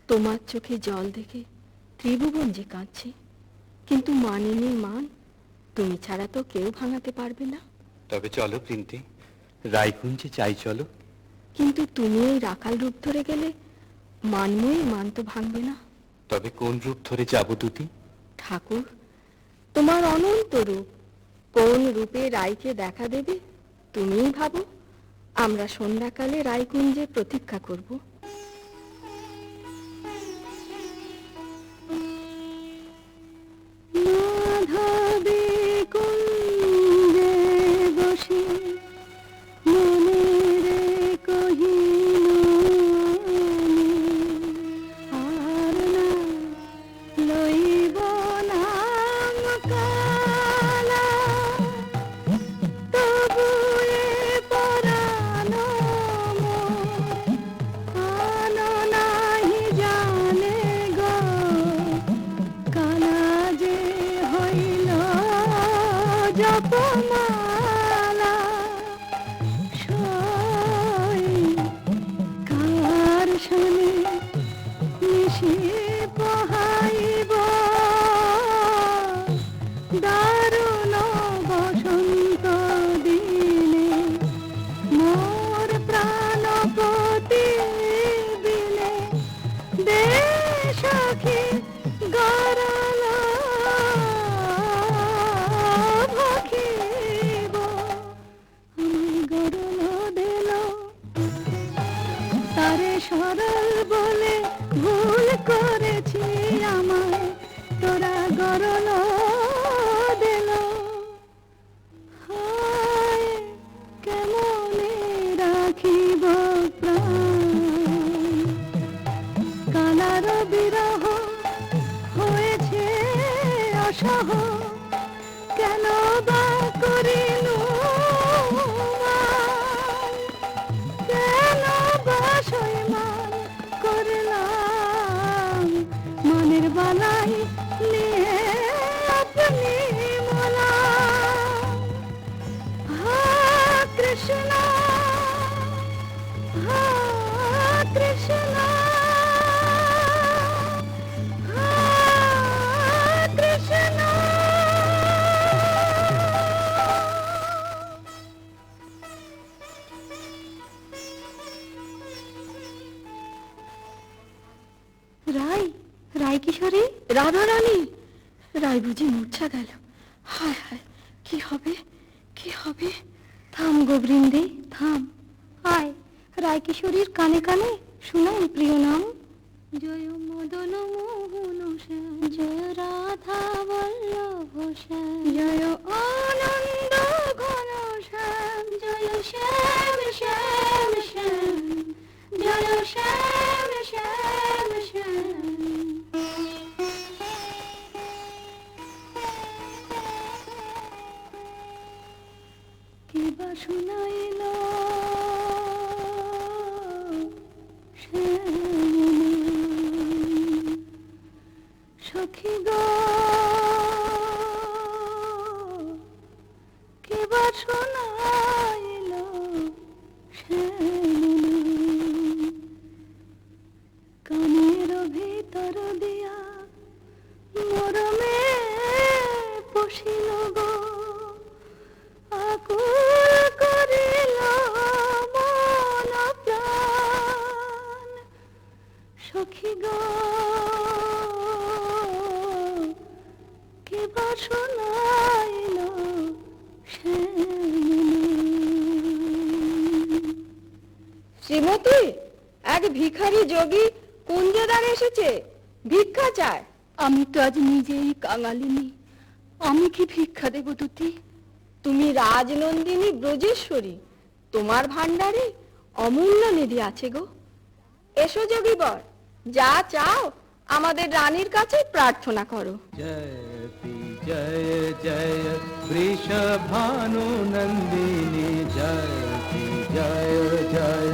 তোমার চোখে জল দেখে ত্রিভুবন যে কাঁদছে, কিন্তু মানিনীর মান তুমি ছাড়া তো কেউ ভাঙাতে পারবে না। তবে চলো বৃন্দে, রায়কুঞ্জে চাই চলো। কিন্তু তুমি এই রাখাল রূপ ধরে গেলে মানময়ী মান তো ভাঙবে না। তবে কোন রূপ ধরে যাব দুটি? ঠাকুর, তোমার অনন্ত রূপ, কোন রূপে রায়কে দেখা দেবে তুমিই ভাবো। আমরা সন্ধ্যাকালে রায়কুঞ্জে প্রতীক্ষা করব। মাধবী কুঞ্জে বসে মনেরে কহিনু আমি, আর না লইব নাম কালা, তবু এ পরাণ মোর জপমালা সই কার শোনে নিশি পোহাইব দারুণ বসন্ত দিনে মোর প্রাণপতি বিনে দে সখী গরল ভখিব আমায় গরল দিল তারে সরল বলে ভুল করেছি আমায় তোরা গরল দিল হায় কেমনে রাখিব প্রাণ কালার বিরহ হয়েছে অসহ কেন বা করিনু মান? কেন বা সইমান করলাম মনের বালাই নিয়ে আপনি মোলা হা কৃষ্ণ হা কৃষ্ণ হা কৃষ্ণ রাই রাই কিশোরী রাধা রানী, রাই বুঝি মূর্ছা গেল। হায় হায় কি হবে কি হবে? থাম গো বৃন্দে থাম। আয় রায় কিশোরীর কানে কানে শুনাই প্রিয় নাম। জয় মদন মোহন শ্যাম জয় রাধা বল্লভ শ্যাম জয় আনন্দ ঘন শ্যাম জয় শ্যাম শ্যাম শ্যাম জয় শ্যাম শ্যাম শ্যাম। কি বা শুনাইল সখী গো কি বা শুনাইল কানের ভিতর দিয়া মরমে পশিল গো আকুল করিল মন প্রাণ সখী গো কে বা শোনাইল শ্রীমতী, এক ভিখারি যোগী কুঞ্জদার এসেছে, ভিক্ষা চায়। আমি তো আজ নিজেই কাঙালিনী, আমি কি ভিক্ষা দেব দুটি? তুমি রাজনন্দিনী ব্রজেশ্বরী, তোমার ভান্ডারে অমূল্য নিধি আছে গো। এসো যোগীবর, যা চাও আমাদের রানীর কাছে প্রার্থনা করো। जयति जय जय वृषभानु नन्दिनी जयति जय जय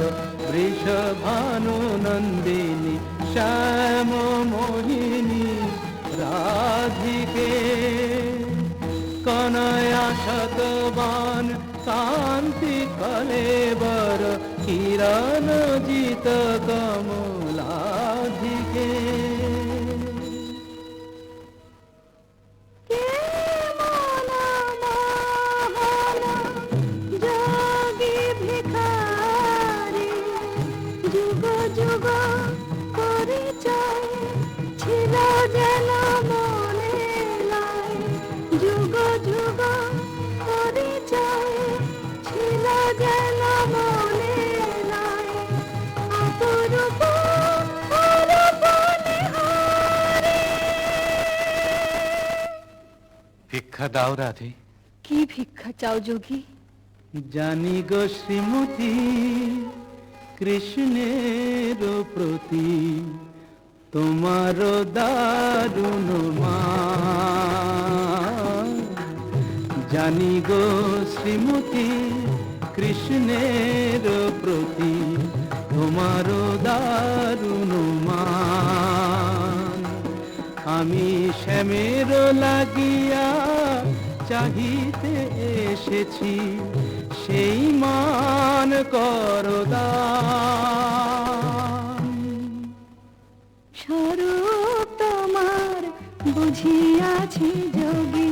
वृषभानु नन्दिनी श्याम मोहिनी राधिके कनया शतवान कांति कलेवर किरण जित कमलाधिके যুগ যুগ পরিচয় ছিল যেন মনে লাই, যুগ যুগ পরিচয় ছিল যেন মনে লাই, অপরূপ অরূপ নিহারে। ভিক্ষা দাও রাধে। কি ভিক্ষা চাও যোগী? জানি গো শ্রীমতী কৃষ্ণের প্রতি তোমার দারুণ মান। জানি গো শ্রীমতী কৃষ্ণের প্রতি তোমার দারুণ মান। আমি শ্যামের লাগিয়া চাহিতে এসেছি, সেই মান করো দান। স্বরূপ তোমার বুঝিয়াছি যোগী,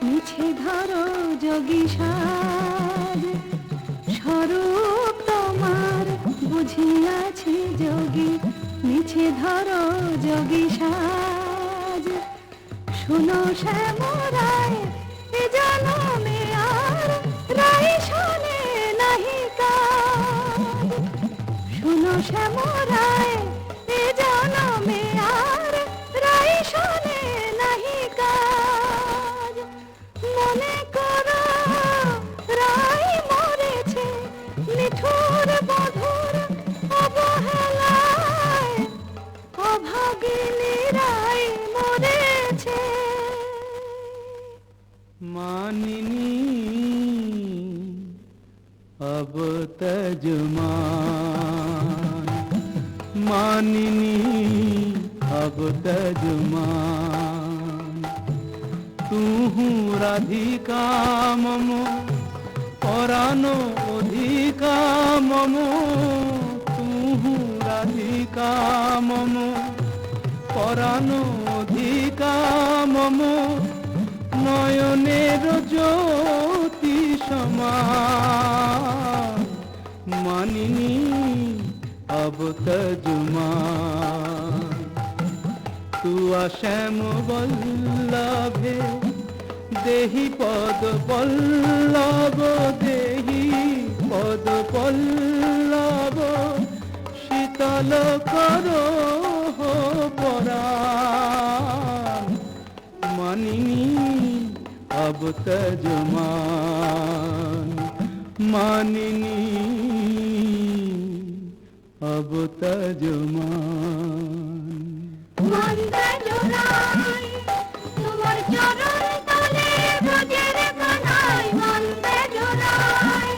মিছে ধরো যোগী সাজ। স্বরূপ তোমার বুঝিয়াছি যোগী, মিছে ধরো যোগী সাজ। শোনো শ্যামরায় এ জনমে আর রাই শোনে নাহি কাজ। শোনো শ্যামরায় এ জনমে আর রাই শোনে নাহি কাজ। মনে করো রাই মরেছে নিঠুর বধুর অবহেলায়, অভাগিনী রাই মরেছে। মানিনী अब तजमान, मानिनी अब तजमान। तू राधिका मम परानो अधिका मम, तू राधिका मम परानो अधिका मम। নয়নের জ্যোতি সমান, মানিনী अब तजमान। तू শ্যাম বল্লভে দেহি পদ পল্লব, দেহি পদ পল্লব। শীতল করো পরাণ, মানিনী अब तजमान, मानिनी अब तजमान। মন্দে জোড়াই তোমার চরণ তলে ব্রজের কানাই, মন্দে জোড়াই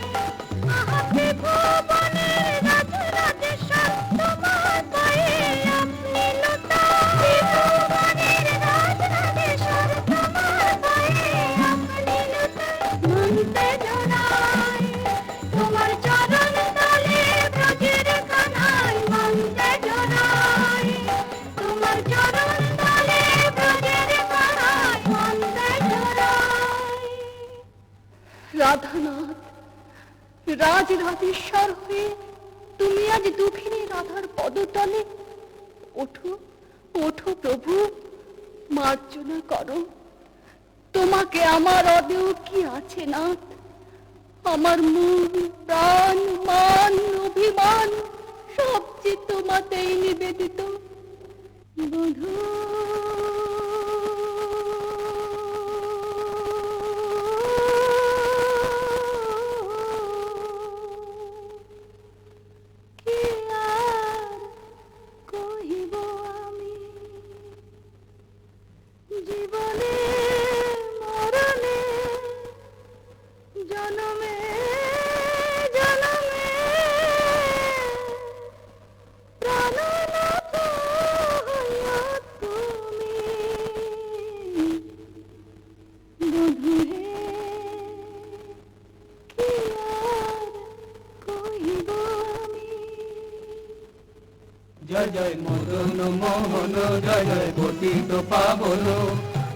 আহাতে ভুবনের রাজ রাজেশ্বর তোমার পায়ে আপনি লুটাই। ভুবনের রাজ রাজেশ্বর তোমার পায়ে আপনি লুটাই। মন্দে জোড়াই তোমার চরণ তলে ব্রজের কানাই, মন্দে জোড়াই তোমার চরণ তলে ব্রজের কানাই, মন্দে জোড়াই। রাধানাথ, রাজ রাজেশ্বর হয়ে তুমি আজ দুঃখিনী রাধার পদতলে। ওঠো ওঠো প্রভু, মার্জনা করো। তোমাকে আমার অদেও কি আছে নাথ? আমার মন প্রাণ মান অভিমান সব যে তোমাতেই নিবেদিত। বধূ কি আর কহিব আমি, জীবনে মরণে জনমে জনমে প্রাণনাথ হইয়া তুমি। বধূ হে কি আর কহিব আমি। জয় জয় মদন মোহন, জয় জয় পতিত পাবন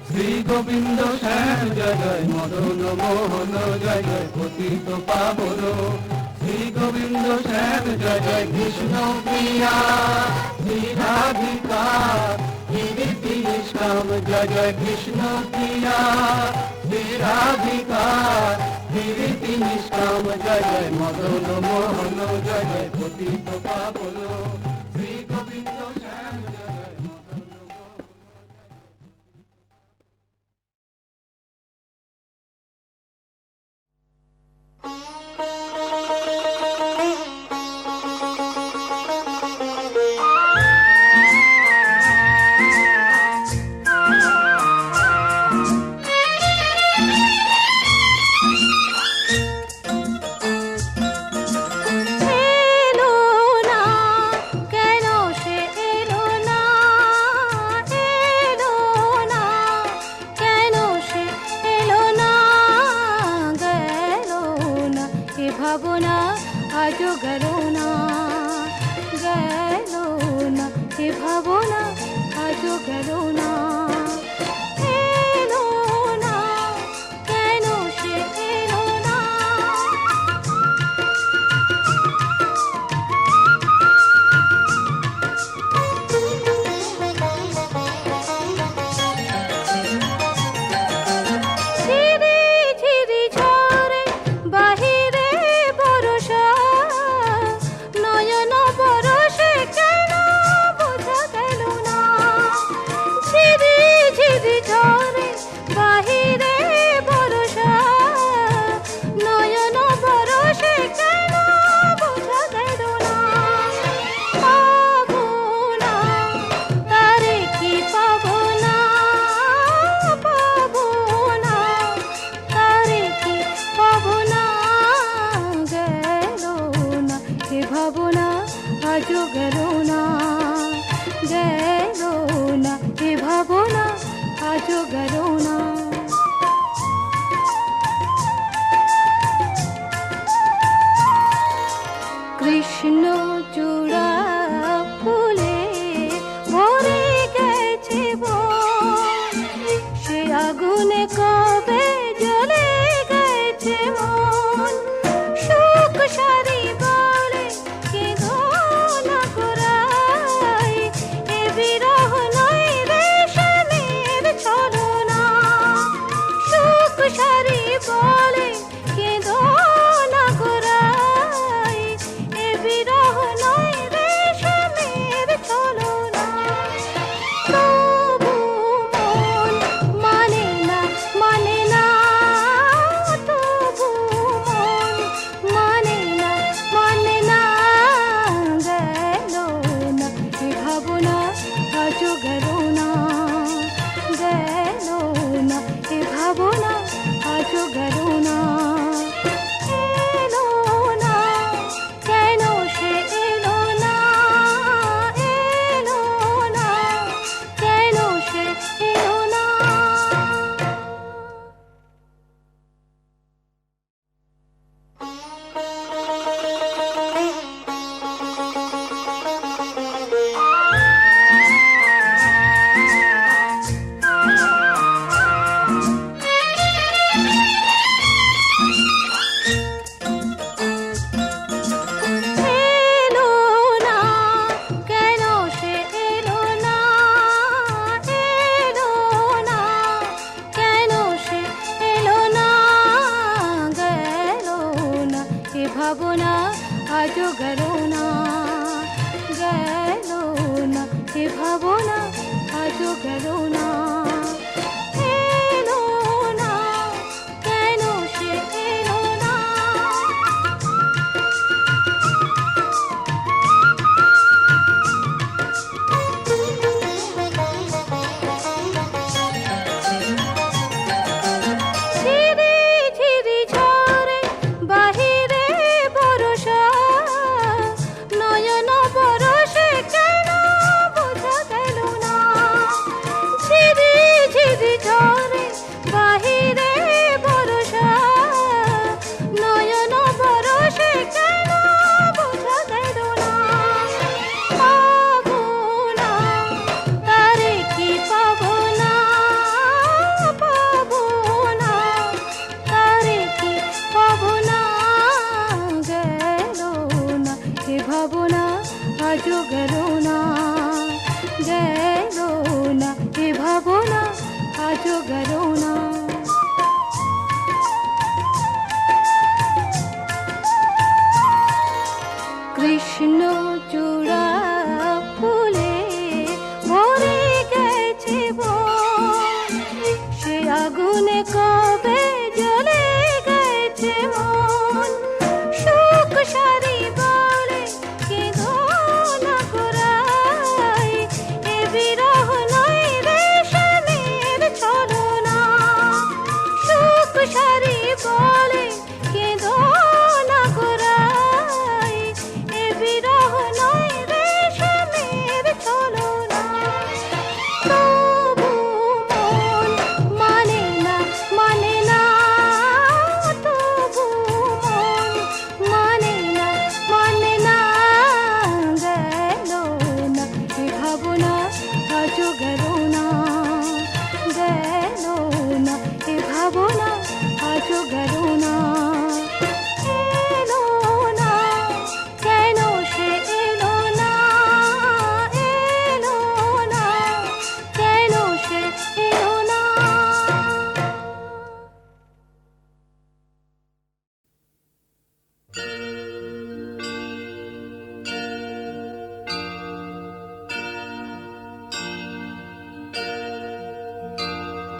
শ্রী গোবিন্দ শ্যাম। জয় জয় মদন মোহন, জয় জয় পতিত পাবন শ্রী গোবিন্দ শ্যাম। জয় জয় কৃষ্ণ প্রিয়া শ্রী রাধিকা গিরিতি নিষ্কাম। জয় জয় কৃষ্ণ প্রিয়া শ্রী রাধিকা গিরিতি নিষ্কাম। জয় জয় মদন মোহন, জয় জয় পতিত পাবন শ্রী গোবিন্দ শ্যাম। জয় জয় মদন মোহন। এলো না ভাবনা আজও গেল না, গেল না এ ভাবনা আজও গেল না, এলো না কেন সে এলো না। ঝিরি ঝিরি ঝরে বাহিরে বরষা, নয়ন বরষে কেন বোঝা গেল না। ঝিরি ঝিরি ঝরে বাহিরে বরষা, নয়ন বরষে কেন বোঝা গেল না। পাবো না তারে কি পাবো না, পাবো না তারে কি পাবো না, গেল না এ ভাবনা আজও গেল না, গেল না এ ভাবনা আজও গেল না। কৃষ্ণ চূড়া ফুলে ভরে গেছে বন, সে আগুনে কবে জ্বলে গেছে মন। সুখ সারি বলে কেঁদো না গোড়াই, এ বিরহ নয় রেশমের ছলনা। সুখ সারি বলে কেঁদো না গোড়াই, এ বিরহ নয় রেশমের ছলনা। তবু মন মানে না, মানে না, তবু মন মানে না, মানে না, গেল না এ ভাবনা আজও গেল না, গেল না এ ভাবনা আজও গেল না। এলো না কেন সে এলো না, এলো না কেন সে এলো না। এলো না কেন সে এলো না, এলো না কেন সে এলো না, গেল না এ ভাবনা আজও গেল না, গেল না এ ভাবনা আজও গেল না। এলো না কেন সে এলো না। ঝিরি ঝিরি ঝরে বাহিরে বরষা, নয়ন বরষে কেন বোঝা গেল না। ঝিরি ঝিরি ঝরে বাহিরে বরষা, নয়ন বরষে কেন বোঝা গেল না। পাবো না তারে কি পাবো না, পাবো না তারে কি পাবো না, গেল না এ ভাবনা আজও গেল না, গেল না এ ভাবনা আজও গেল না। কৃষ্ণ চূড়া ফুলে ভরে গেছে বন, সে আগুনে কবে জ্বলে গেছে মন। সুখ সারি বলে কেঁদো না গোড়াই, এ বিরহ নয় রেশমের ছলনা। সুখ সারি বলে কেঁদো না গোড়াই, এ বিরহ নয় রেশমের ছলনা। তবু মন মানে না, মানে না,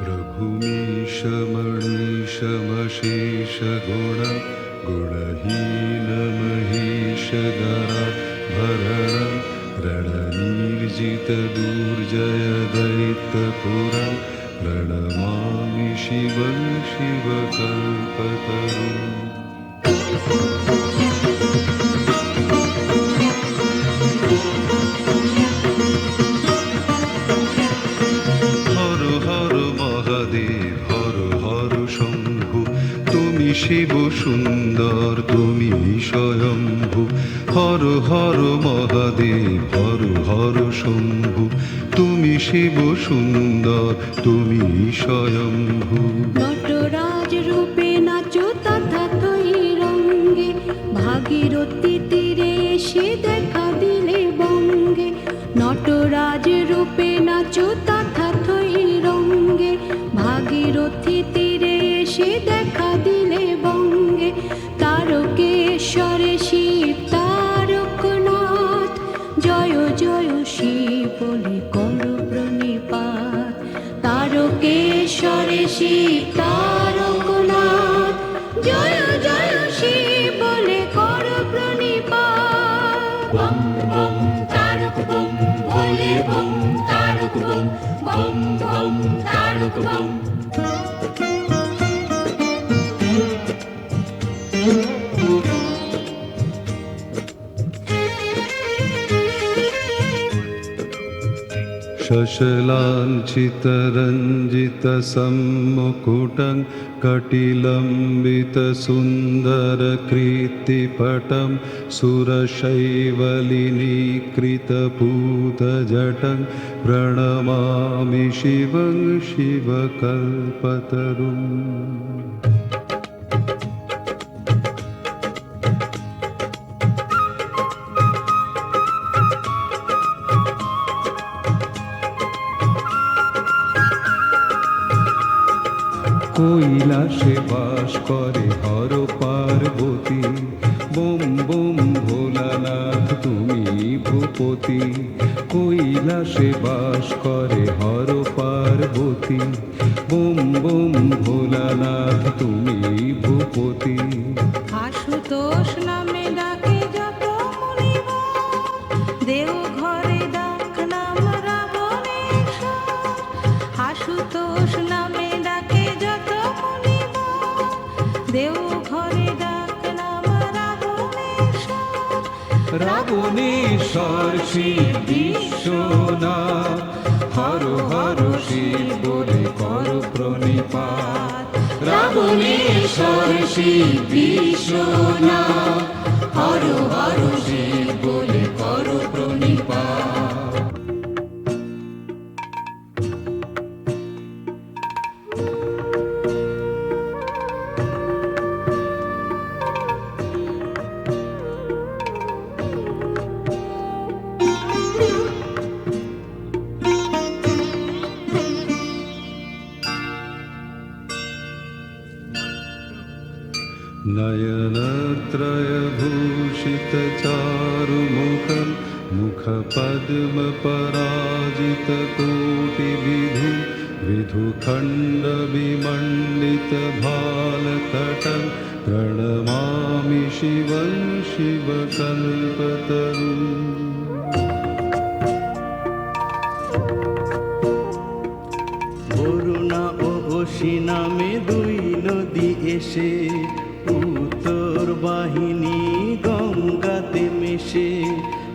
प्रभुमीशमणीशमशेषगुण गुणहीनमहेशधरा भरण रणनिर्जितदुर्जयदैत्यपुरं प्रणमामि शिवं शिवकल्पतरुम् हर हर महादेव हर हर शम्भु তুমি শিব সুন্দর তুমি স্বয়ম্ভু হর হর মহাদেব হর হর শম্ভু তুমি শিব সুন্দর তুমি স্বয়ম্ভু নটরাজ রূপে নাচো তথাতই রঙ্গে ভাগীরথী তীরে এসে দেখা দিলে বঙ্গে নটরাজ রূপে নাচো তথাতই রঙ্গে ভাগীরথী তীরে এসে দেখা দিলে বঙ্গে তারকেশ্বরে শিব তারকনাথ জয় জয় শিব বলে করো প্রণিপাত তারকেশ্বরে শিব তারকনাথ জয় জয় শিব বলে করো প্রণিপাত বম বম তারক বম ভোলে bomb Tarak bomb bomb bomb Tarak bomb शशलाञ्छितरञ्जितसम्मुकुटं कटिलम्बितसुन्दरकीर्तिपटं सुरशैवलिनीकृतपूतजटं प्रणमामि शिवं शिवकल्पतरुम् কৈলাসে বাস করে হর পার্বতী বোম বোম ভোলানাথ তুমি ভূপতি কৈলাসে বাস করে হর পার্বতী বোম বোম ভোলানাথ তুমি ভূপতি আশুতোষ নামে ডাকে যত মুনিবর দেও ঘরে ডাক নাম রাবণেশ্বর আশুতোষ নামে ডাকে যত মুনিবর দেও ঘরে ডাক নাম রাবণেশ্বর রাবণেশ্বর শিব বিশ্বনাথ হর হর শিব বলে কর প্রণিপাত রাবণেশ্বর শিব বিশ্বনাথ হর হর শিব বলে কর প্রণিপাত नयनत्रयभूषितचारुमुखं मुखपद्मपराजितकोटिविधु विधुखण्डविमण्डितभालतटं प्रणमामि शिवं शिवकल्पतरुम् বরুণা ও অসি নামে দুই নদী এসে উত্তর বাহিনী গঙ্গাতে মেশে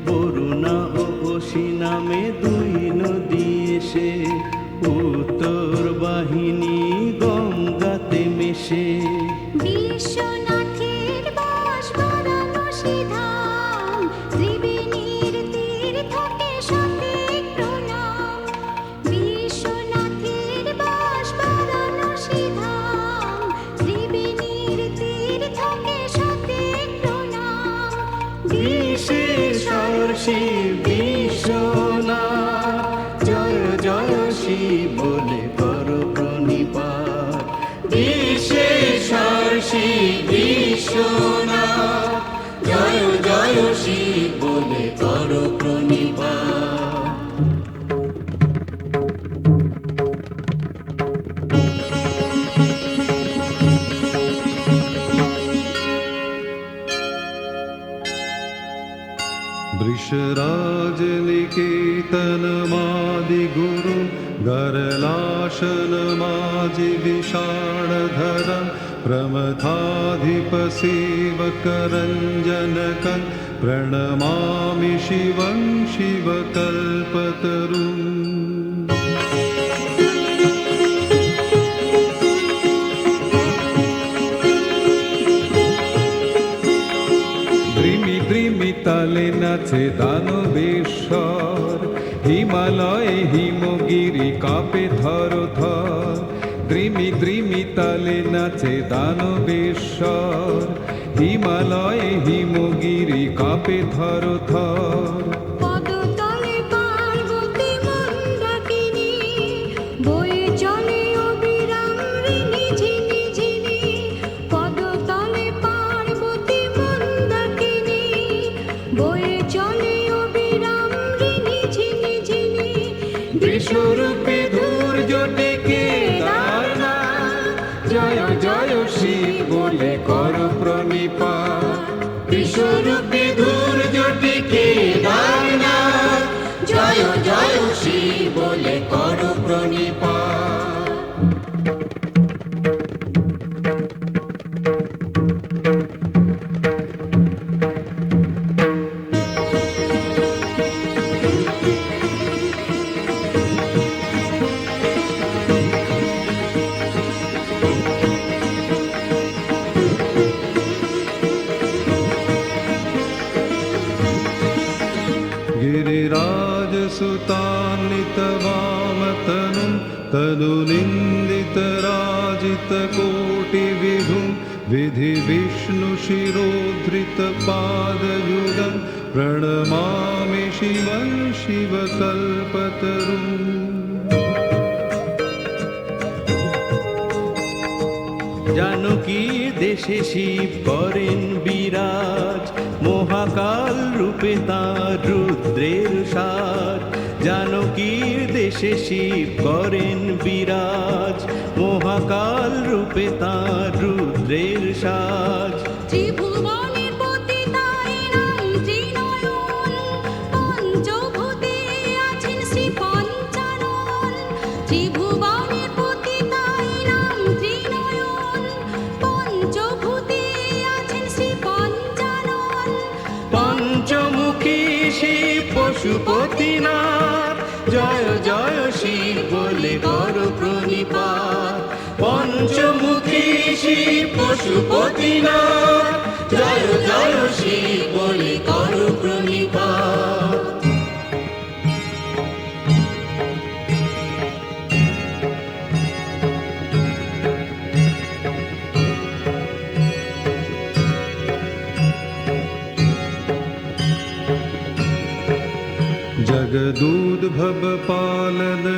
বরুণা ও অসি নামে দুই নদী এসে উত্তর বাহিনী গঙ্গাতে মেশে বিশ্বনাথের বাস বারাণসী ধাম ত্রিবেণীর তীর্থকে সঠিক প্রণাম বিশ্বনাথের বাস বারাণসী ধাম ত্রিবেণীর তীর্থকে সঠিক প্রণাম বিশেশ্বর শিব বিশ্বনাথ জয় জয় শিব বলে কর প্রণিপাত বিশেশ্বর শিব বিশ্বনাথ জয় জয় শিব বলে কর প্রণিপাত ईशराजनिकेतनमादिगुरु गरलाशनमाजि विषाणधरं प्रमथाधिपसेवकरञ्जनकं प्रणमामि शिवं शिवकल्पतरुम् তালে নাচে দানবেশ্বর হিমালয়ে হিমগিরি কাঁপে থর থর দ্রিমি দ্রিমি তালে নাচে দানবেশ্বর হিমালয়ে হিমগিরি কাঁপে থর থর পদতলে পার্বতী মন্দাকিনী বয়ে চলে অবিরাম ঋণী ঝিনি ঝিনি পদতলে পার্বতী মন্দাকিনী বয়ে চলে অবিরাম ঋণী ঝিনি ঝিনি বিশ্বরূপে ধূর্য ডেকে দারনাথ জয় জয় শিব বলে কর প্রণিপাত বিশ্বরূপে ধূর্য ডেকে দারনাথ জয় জয় শিব বলে কর প্রণিপাত गिरिराजसुतान्वितवामतनुं तनुनिन्दितराजितकोटिविधुं विधिविष्णुशिरोधृतपादयुगं प्रणमामि शिवं शिवकल्पतरुम् জানকীর দেশে শিব করেন বিরাজ মহাকাল রূপে তাঁর রুদ্রের সাজ জানকীর দেশে শিব করেন বিরাজ মহাকাল রূপে তাঁর রুদ্রের সাজ ত্রিভুবনের পতি তাই নাম ত্রিনয়ন পঞ্চভূতে আছেন শ্রী পঞ্চানন ত্রিভুবনের পতি তাই নাম ত্রিনয়ন পঞ্চভূতে আছেন শ্রী পঞ্চানন পঞ্চমুখী শিব পশুপতিনাথ জয় জয় শিব বলে কর প্রণিপাত পঞ্চমুখী শিব পশুপতিনাথ জয় জয় শিব বলে কর প্রণিপাত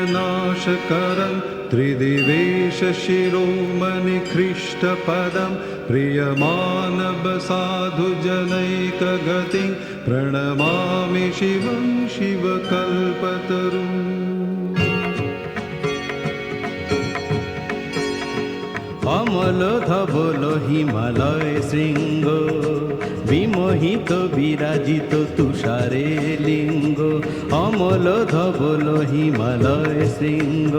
जगदूद्भवपालननाशकरं त्रिदिवेशशिरोमणिकृष्टपदं प्रियमानवसाधुजनैकगतिं प्रणमामि शिवं शिवकल्पतरुम् অমল ধবল হিমালয় শৃঙ্গ বিমোহিত বিরাজিত তুষারে লিঙ্গ অমল ধবল হিমালয় শৃঙ্গ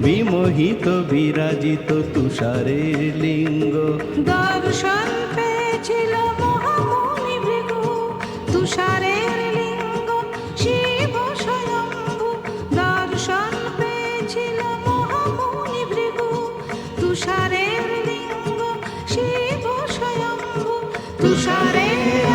বিমোহিত বিরাজিত তুষারে লিঙ্গ দর্শন পেয়েছিল মহামুনি ভৃগু তুষারের লিঙ্গ শিব স্বয়ম্ভু দর্শন পেয়েছিল মহামুনি ভৃগু তুষারের লিঙ্গ শিব স্বয়ম্ভু তুষারে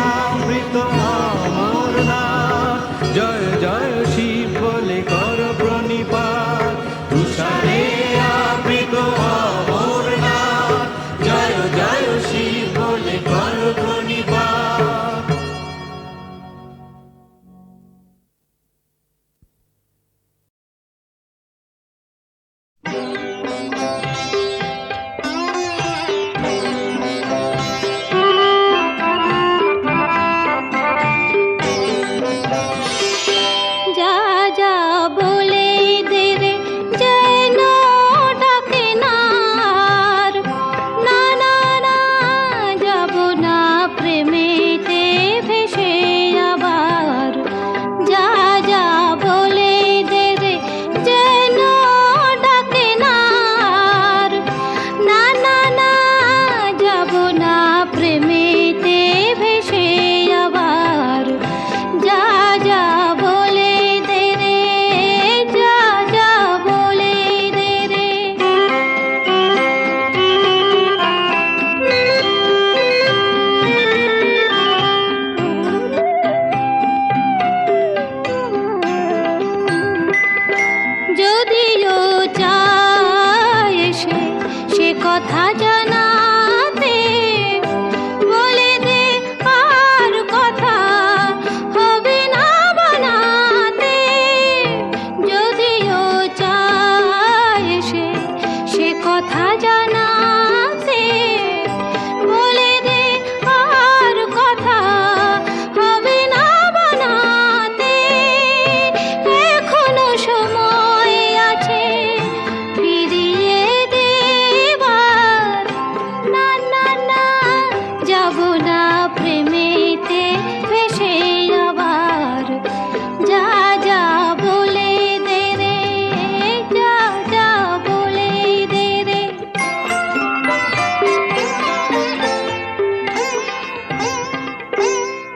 আমৃত অমরনাথ জয় জয় শিব বলে কর প্রণিপাত তুষারে আমৃত অমরনাথ জয় জয় শিব বলে কর প্রণিপাত সে কথা জানাতে বলে দে আর কথা হবে না বানাতে এখনো সময় আছে ফিরিয়ে দেবার না না না যাব না প্রেমেতে ভেসে আবার যা যা বলে দে রে যা যা বলে দে রে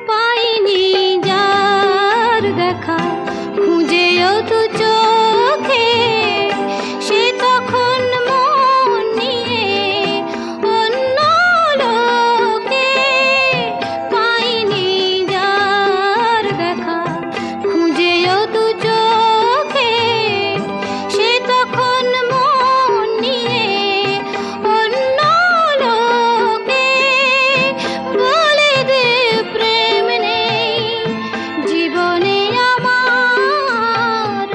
পাইনি যার দেখা খুঁজেও তু চোখে সে তখন মন নিয়ে অন্য লোকে পাইনি যার দেখা খুঁজেও তু চোখে সে তখন মন নিয়ে অন্য লোকে বলে দে প্রেম নেই জীবনে আমার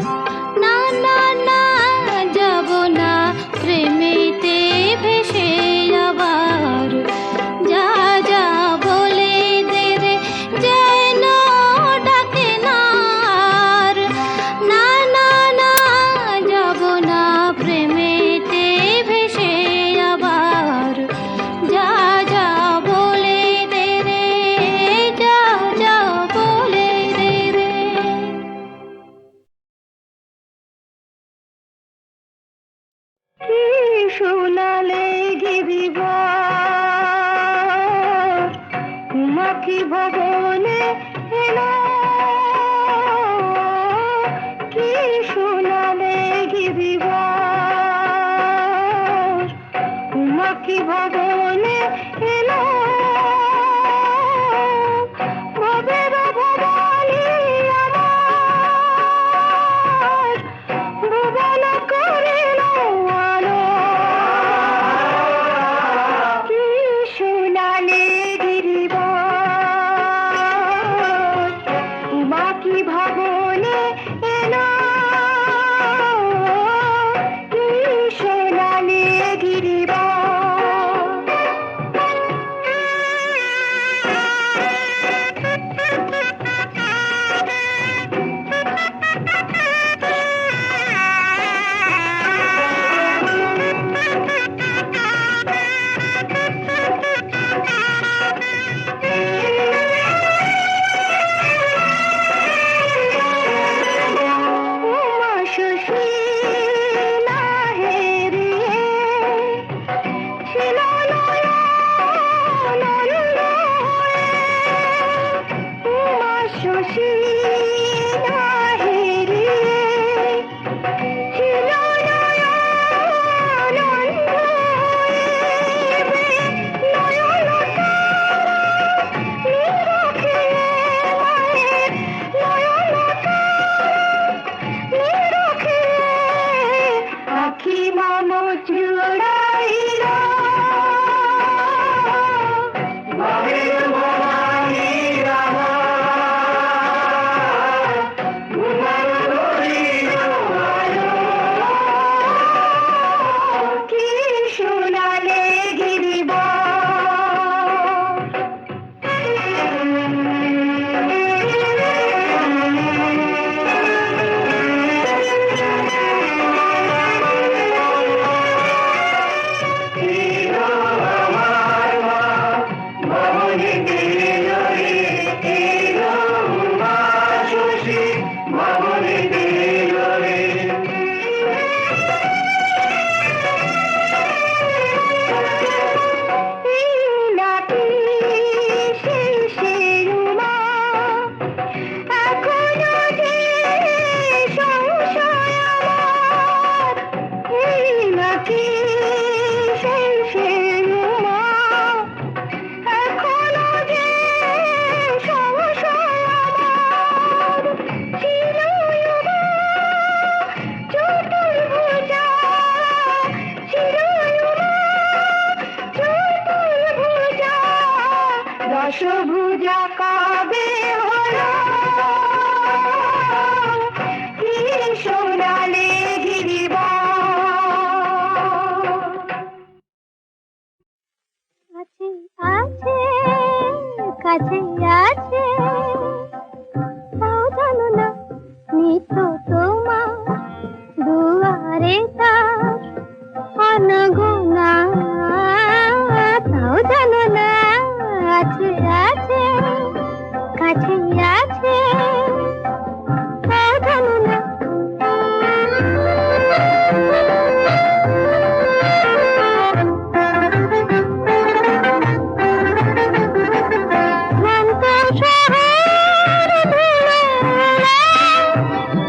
না না না যাব না প্রেমেতে ভেসে আবার যা যা বলে দে রে যেন ডাকে না আর না না না যাব না প্রেমেতে ভেসে আবার যা যা বলে দে রে যা যা বলে দে রে কি শোনালে গিরিবা উমাকি ভবনে এলো কি শোনালে গিরিবা উমাকি ভবনে এলো ভবের ভবানী আমার ভুবন করিল আলো কি শোনালে গিরিবা উমাকি ভবনে এলো কি শোনালে গিরিবা উমা শশী লাহেরিয়ে ছিল নয়নন্দ হয়ে উমা শশী লাহেরিয়ে ছিল নয়নন্দ হয়ে নয়নতারা নিরখিয়ে মায়ের নয়নতারা নিরখিয়ে আখি মম জুড়াইল ভবের ভবানী আমার করিল আলো কি শোনালে গিরিবা দশভুজা কবে হলো কি সোনালে গিরিবা কাছে আছে, তাও জানো না নিত তোমার দুয়ারে তার অনগোনা, তাও জানো না আছে আছে কাছে আছে, তাও জানো না।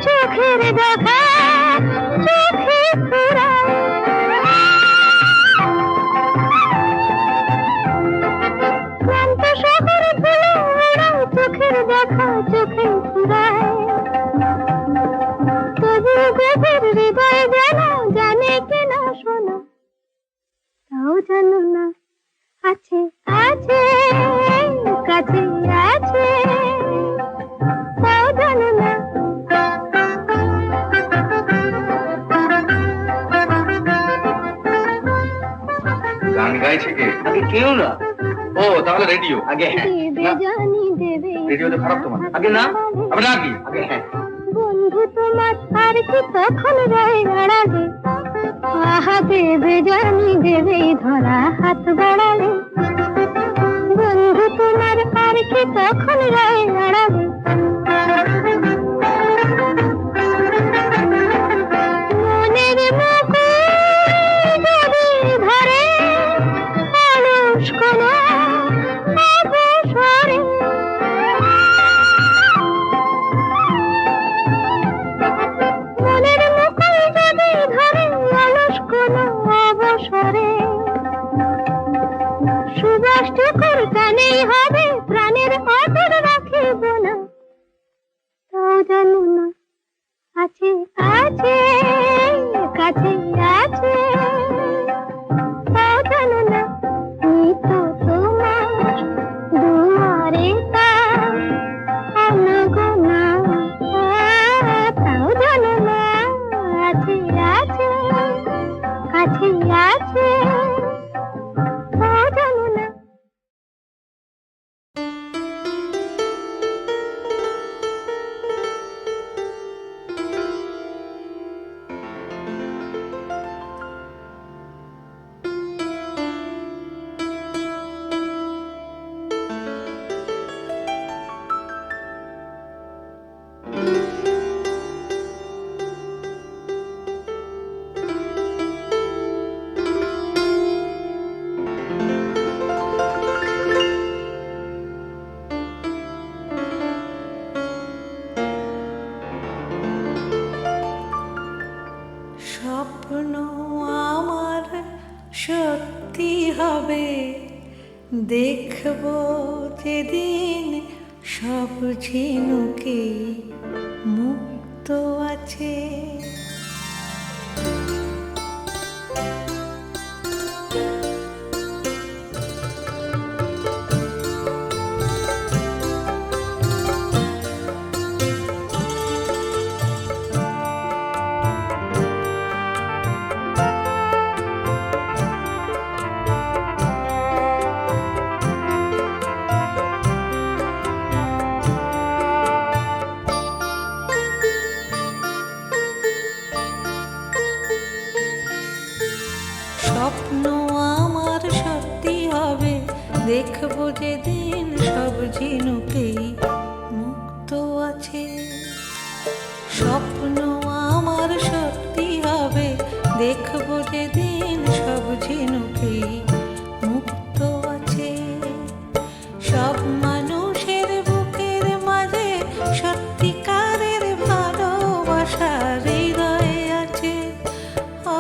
চোখের দেখা চোখে ফুরায়, ক্লান্ত শহর ধুলো উড়ায়, চোখের দেখা চোখে ফুরায়, তবু গভীর হৃদয় যেন জানে কিনা শোনা, তাও জানো না আছে আছে কাছে আছে, তাও জানো না। গান গাইছে কে? আগে কেউ না। ও তাহলে রেডিও। আগে দেবে জানি দেবে, রেডিও তো খারাপ তোমার। আগে না, আমি না কি? আগে হ্যাঁ। বন্ধু তোমার আর কি তখন রয়ে দাঁড়াবে, আহা দেবে জানি দেবে ধরা হাত বাড়ালে, বন্ধু তোমার আর কি তখন রয়ে দাঁড়াবে, মনের মুকুট যদি ধরে অলস কোনো অবসরে, মনের মুকুল যদি ধরে অলস কোনো অবসরে, সুবাসটুকুর টানেই হবে প্রাণের অটুট রাখিব না, তাও জানো না আছে আছে কাছে আছে, তাও জানো না নিত তোমার দুয়ারে তার অনগোনা, তাও জানো না আছে আছে কাছে আছে, তাও জানো না। স্বপ্ন আমার সত্যি হবে, দেখব যেদিন সব ঝিনুকে মুক্ত আছে। স্বপ্ন আমার সত্যি হবে, দেখব যেদিন সব ঝিনুকেই মুক্ত আছে। স্বপ্ন আমার সত্যি হবে, দেখব যেদিন সব ঝিনুকেই মুক্ত আছে। সব মানুষের বুকের মাঝে সত্যিকারের ভালোবাসা হৃদয়ে আছে। ও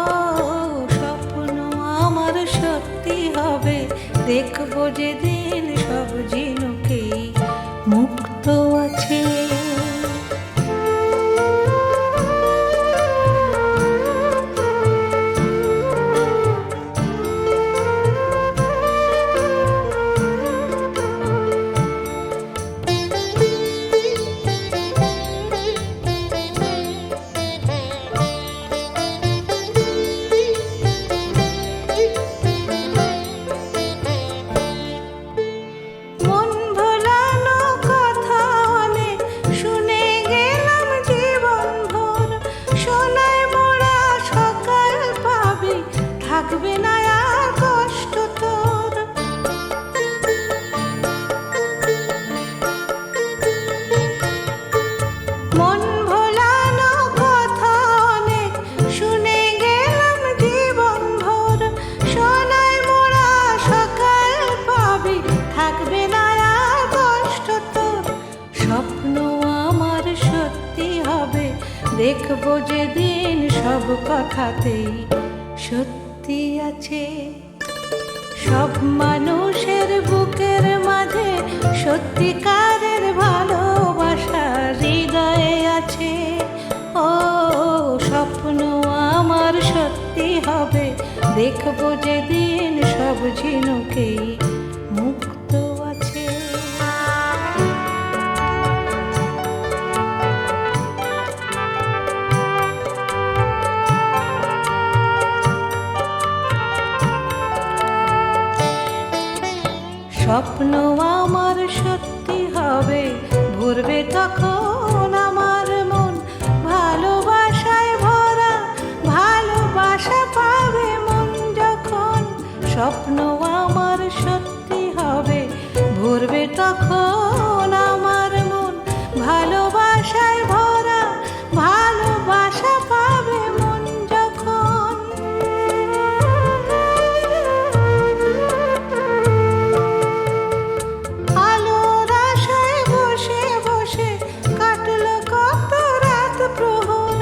স্বপ্ন আমার সত্যি হবে, দেখব যেদিন সব ঝিনুকেই মুক্ত আছে। মন ভরে না আর কষ্ট তোর। মন ভোলানো কথা অনেক শুনে গেলাম জীবন ভোর, সোনায় মোড়া সকাল পাবি থাকবে না আর কষ্ট তোর। স্বপ্ন আমার সত্যি হবে দেখবো যেদিন সব কথাতেই সত্যি আছে। সব মানুষের বুকের মাঝে সত্যিকারের ভালোবাসা হৃদয়ে আছে। ও স্বপ্ন আমার সত্যি হবে দেখবো যেদিন সব ঝিনুকেই মুক্ত আছে। স্বপ্ন আমার সত্যি হবে ভরবে তখন আমার মন ভালোবাসায় ভরা, ভালোবাসা পাবে মন যখন। স্বপ্ন আমার সত্যি হবে ভরবে তখন আমার মন ভালোবাসায় ভরা, ভালোবাসা পাবে মন যখন। আলোর আশায় বসে বসে কাটলো কত রাত প্রহর,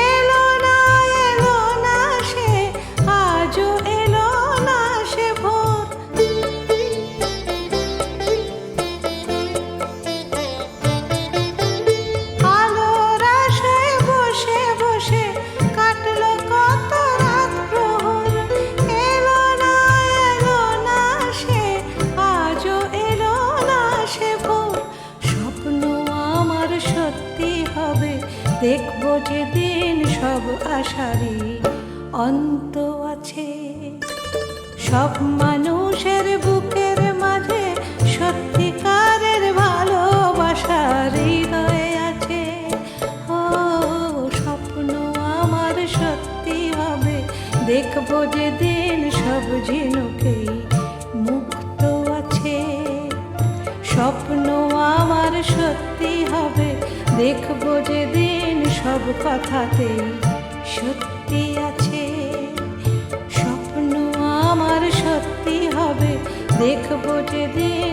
এলো না সে, আজও এলো না সে ভোর। আলোর আশায় বসে বসে কাটলো কত রাত প্রহর, এলো না সে, আজও এলো না সে ভোর। স্বপ্ন আমার সত্যি হবে দেখবো যেদিন সব আশারই অন্ত আছে। সব মানুষের বুকের মাঝে সত্যিকারের ভালোবাসা হৃদয়ে আছে। ও স্বপ্ন আমার সত্যি হবে দেখবো যেদিন সব ঝিনুকেই মুক্ত আছে। স্বপ্ন আমার সত্যি হবে দেখবো যেদিন সব কথাতেই সত্যি আছে। স্বপ্ন আমার সত্যি হবে দেখবো যেদিন